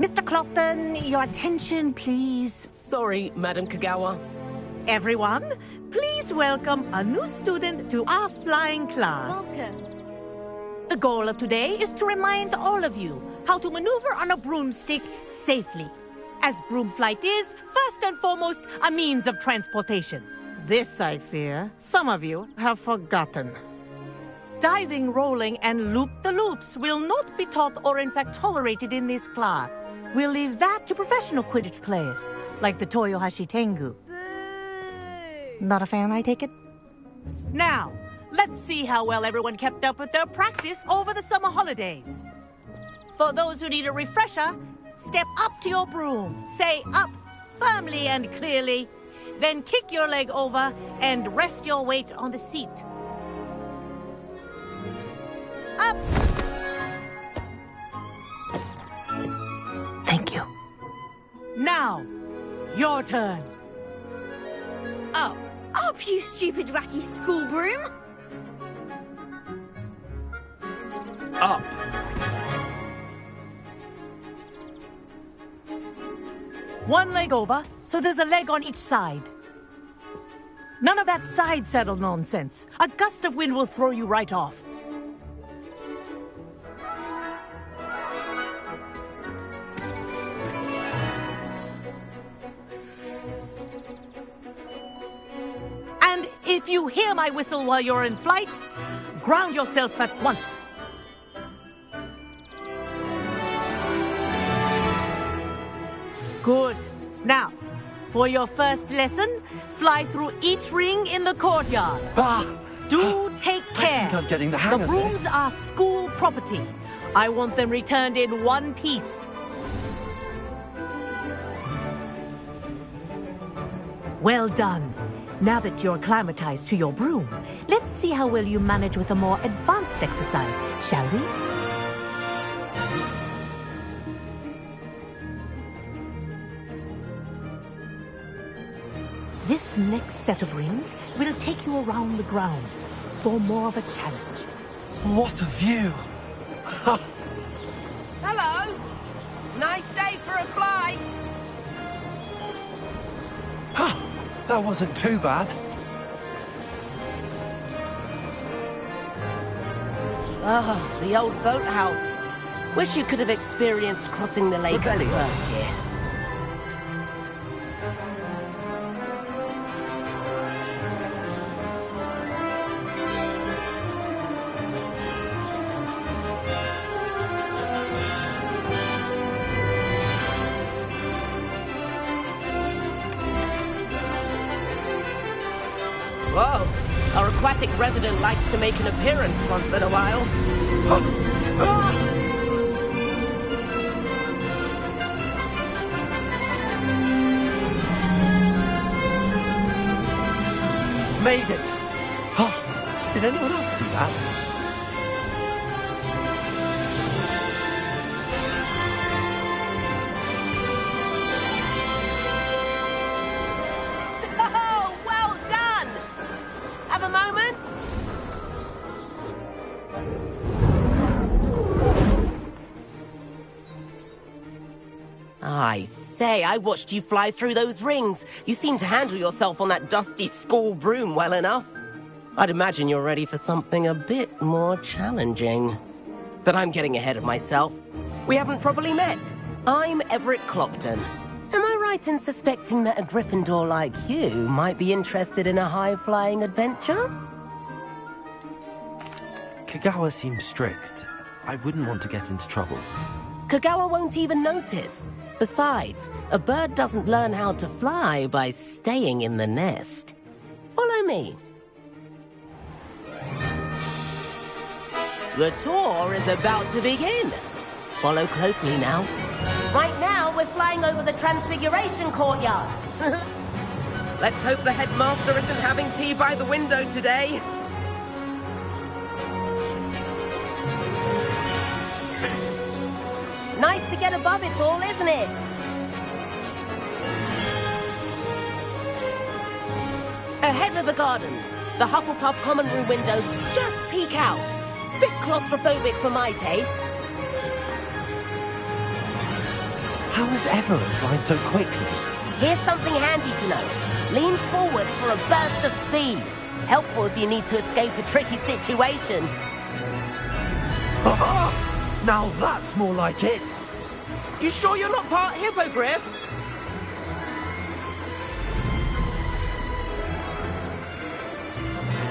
Mr. Clopton, your attention, please. Sorry, Madam Kagawa. Everyone, please welcome a new student to our flying class. Welcome. The goal of today is to remind all of you how to maneuver on a broomstick safely, as broom flight is, first and foremost, a means of transportation. This, I fear, some of you have forgotten. Diving, rolling, and loop-the-loops will not be taught or in fact tolerated in this class. We'll leave that to professional Quidditch players, like the Toyohashi Tengu. Not a fan, I take it? Now, let's see how well everyone kept up with their practice over the summer holidays. For those who need a refresher, step up to your broom, say up firmly and clearly, then kick your leg over and rest your weight on the seat. Up! Thank you. Now, your turn. Up. Up, you stupid ratty school broom! Up. One leg over, so there's a leg on each side. None of that side saddle nonsense. A gust of wind will throw you right off. And if you hear my whistle while you're in flight, ground yourself at once. Good. Now, for your first lesson, fly through each ring in the courtyard. Do take care. I think I'm getting the hang of this. The brooms are school property. I want them returned in one piece. Well done. Now that you're acclimatized to your broom, let's see how well you manage with a more advanced exercise, shall we? This next set of rings will take you around the grounds for more of a challenge. What a view! Hello! Nice day for a flight! That wasn't too bad. Ah, the old boathouse. Wish you could have experienced crossing the lake as a first year. Whoa! Our aquatic resident likes to make an appearance once in a while. Made it! Oh, did anyone else see that? Oh, well done! Have a moment? I say, I watched you fly through those rings. You seem to handle yourself on that dusty school broom well enough. I'd imagine you're ready for something a bit more challenging. But I'm getting ahead of myself. We haven't properly met. I'm Everett Clopton. Am I right in suspecting that a Gryffindor like you might be interested in a high-flying adventure? Kagawa seems strict. I wouldn't want to get into trouble. Kagawa won't even notice. Besides, a bird doesn't learn how to fly by staying in the nest. Follow me. The tour is about to begin. Follow closely now. Right now, we're flying over the Transfiguration Courtyard. Let's hope the headmaster isn't having tea by the window today. Nice to get above it all, isn't it? Ahead of the gardens, the Hufflepuff common room windows just peek out. Bit claustrophobic for my taste. How is Everett flying so quickly? Here's something handy to know. Lean forward for a burst of speed. Helpful if you need to escape a tricky situation. Now that's more like it. You sure you're not part hippogriff?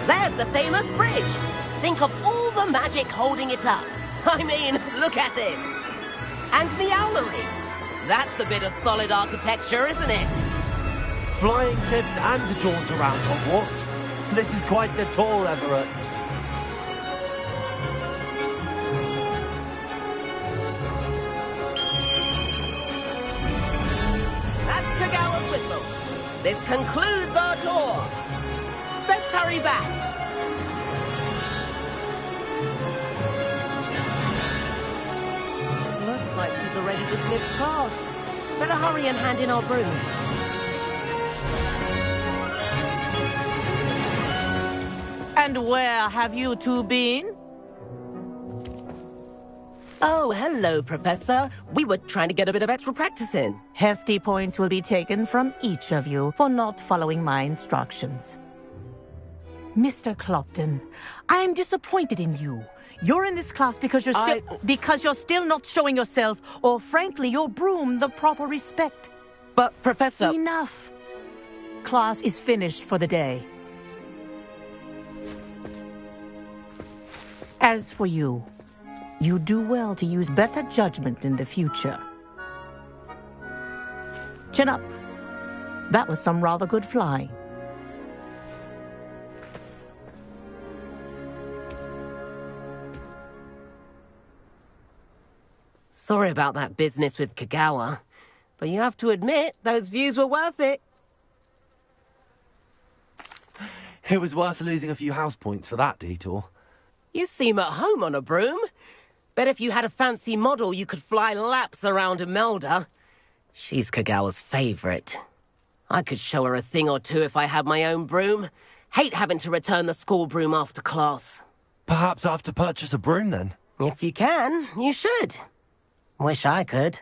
There's the famous bridge. Think of all the magic holding it up. I mean, look at it. And Meowlery. That's a bit of solid architecture, isn't it? Flying tips and a jaunt around Hogwarts. This is quite the tour, Everett. That's Kagawa's whistle. This concludes our tour. Best hurry back. Looks like she's already dismissed class. Better hurry and hand in our brooms. And where have you two been? Oh, hello, Professor. We were trying to get a bit of extra practice in. Hefty points will be taken from each of you for not following my instructions. Mr. Clopton, I am disappointed in you. You're in this class because you're still not showing yourself, or frankly, your broom the proper respect. But, Professor... Enough. Class is finished for the day. As for you, you do well to use better judgment in the future. Chin up. That was some rather good flying. Sorry about that business with Kagawa, but you have to admit, those views were worth it. It was worth losing a few house points for that detour. You seem at home on a broom. Bet if you had a fancy model, you could fly laps around Imelda. She's Kagawa's favorite. I could show her a thing or two if I had my own broom. Hate having to return the school broom after class. Perhaps I have to purchase a broom then? If you can, you should. Wish I could.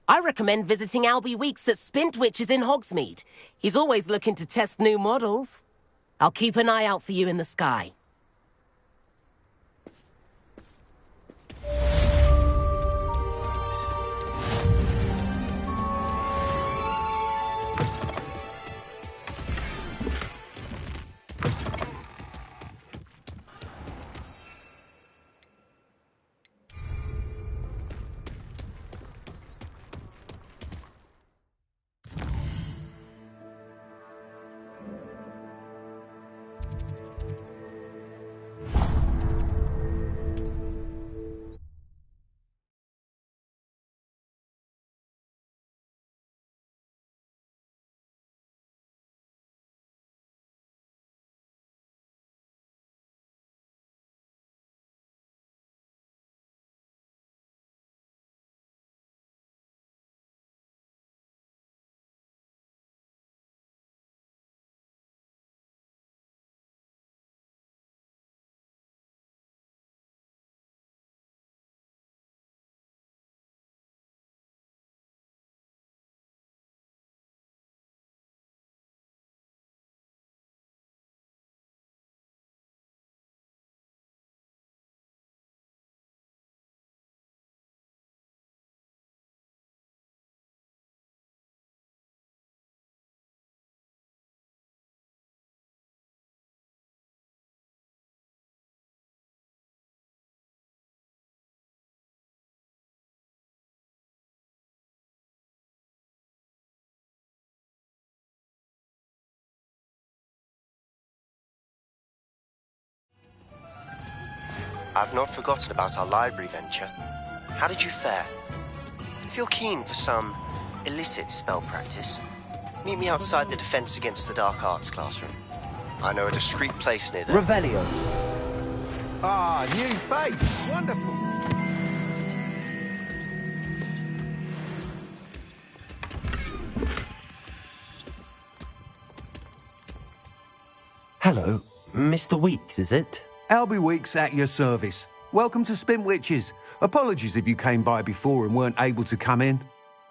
I recommend visiting Albie Weeks at Spintwitches in Hogsmeade. He's always looking to test new models. I'll keep an eye out for you in the sky. I've not forgotten about our library venture. How did you fare? If you're keen for some illicit spell practice, meet me outside the Defense Against the Dark Arts classroom. I know a discreet place near there. Revelio. Ah, new face. Wonderful. Hello, Mr. Weeks, is it? Albie Weeks at your service. Welcome to Spintwitches. Apologies if you came by before and weren't able to come in.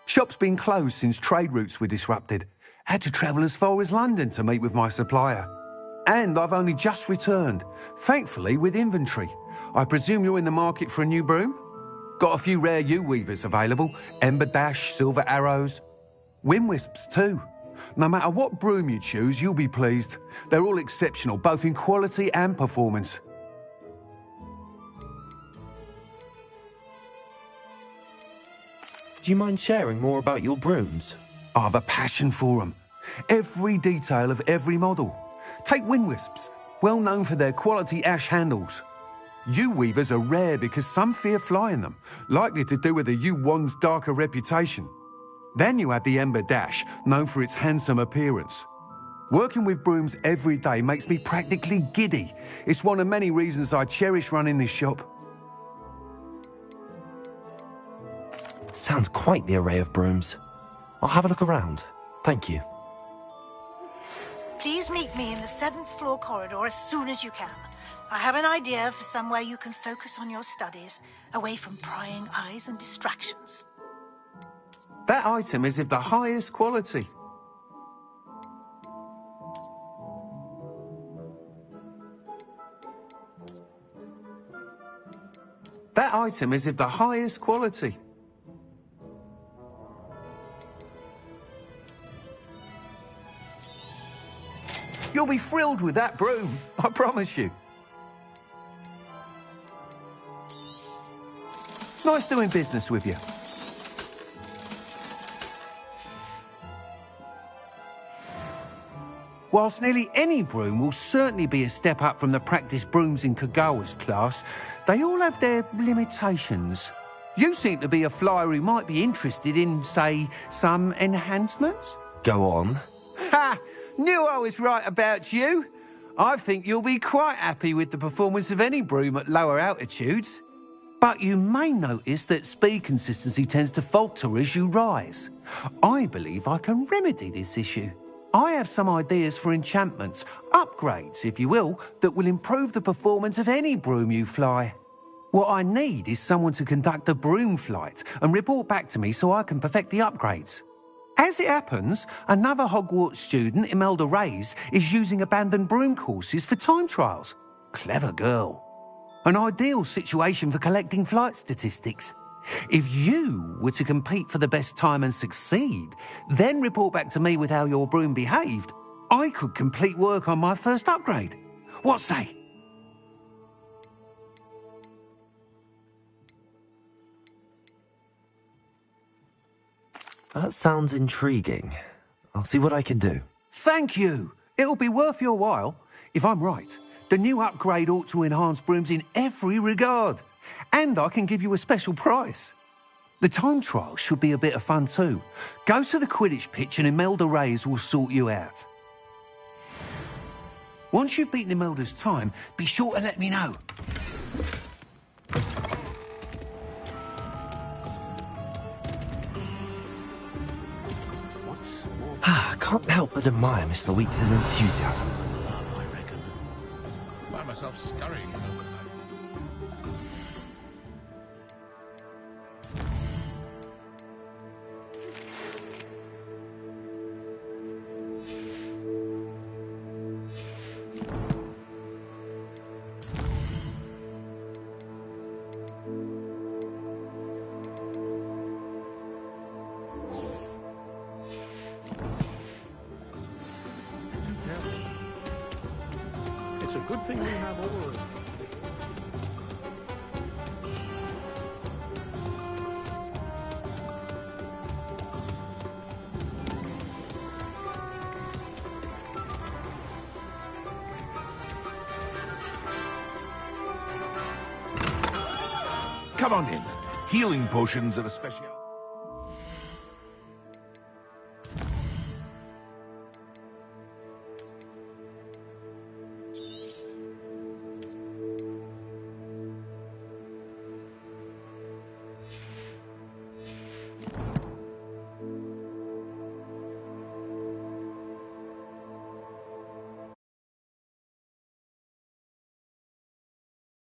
Shop's been closed since trade routes were disrupted. Had to travel as far as London to meet with my supplier. And I've only just returned, thankfully with inventory. I presume you're in the market for a new broom? Got a few rare U-weavers available. Ember Dash, Silver Arrows. Wind Wisps too. No matter what broom you choose, you'll be pleased. They're all exceptional, both in quality and performance. Do you mind sharing more about your brooms? I've a passion for them. Every detail of every model. Take Wind Wisps, well known for their quality ash handles. U-weavers are rare because some fear flying them, likely to do with the U-wand's darker reputation. Then you have the Ember Dash, known for its handsome appearance. Working with brooms every day makes me practically giddy. It's one of many reasons I cherish running this shop. Sounds quite the array of brooms. I'll have a look around. Thank you. Please meet me in the 7th floor corridor as soon as you can. I have an idea for somewhere you can focus on your studies, away from prying eyes and distractions. That item is of the highest quality. That item is of the highest quality. You'll be thrilled with that broom, I promise you. Nice doing business with you. Whilst nearly any broom will certainly be a step up from the practice brooms in Kagawa's class, they all have their limitations. You seem to be a flyer who might be interested in, say, some enhancements? Go on. Ha! Knew I was right about you. I think you'll be quite happy with the performance of any broom at lower altitudes. But you may notice that speed consistency tends to falter as you rise. I believe I can remedy this issue. I have some ideas for enchantments, upgrades, if you will, that will improve the performance of any broom you fly. What I need is someone to conduct a broom flight and report back to me so I can perfect the upgrades. As it happens, another Hogwarts student, Imelda Reyes, is using abandoned broom courses for time trials. Clever girl. An ideal situation for collecting flight statistics. If you were to compete for the best time and succeed, then report back to me with how your broom behaved, I could complete work on my first upgrade. What say? That sounds intriguing. I'll see what I can do. Thank you. It'll be worth your while. If I'm right, the new upgrade ought to enhance brooms in every regard. And I can give you a special price. The time trial should be a bit of fun too. Go to the Quidditch pitch and Imelda Reyes will sort you out. Once you've beaten Imelda's time, be sure to let me know. I can't help but admire Mr. Weeks' enthusiasm. I reckon. I find myself scurrying. It's a good thing we have all of them. Come on in. Healing potions are a special.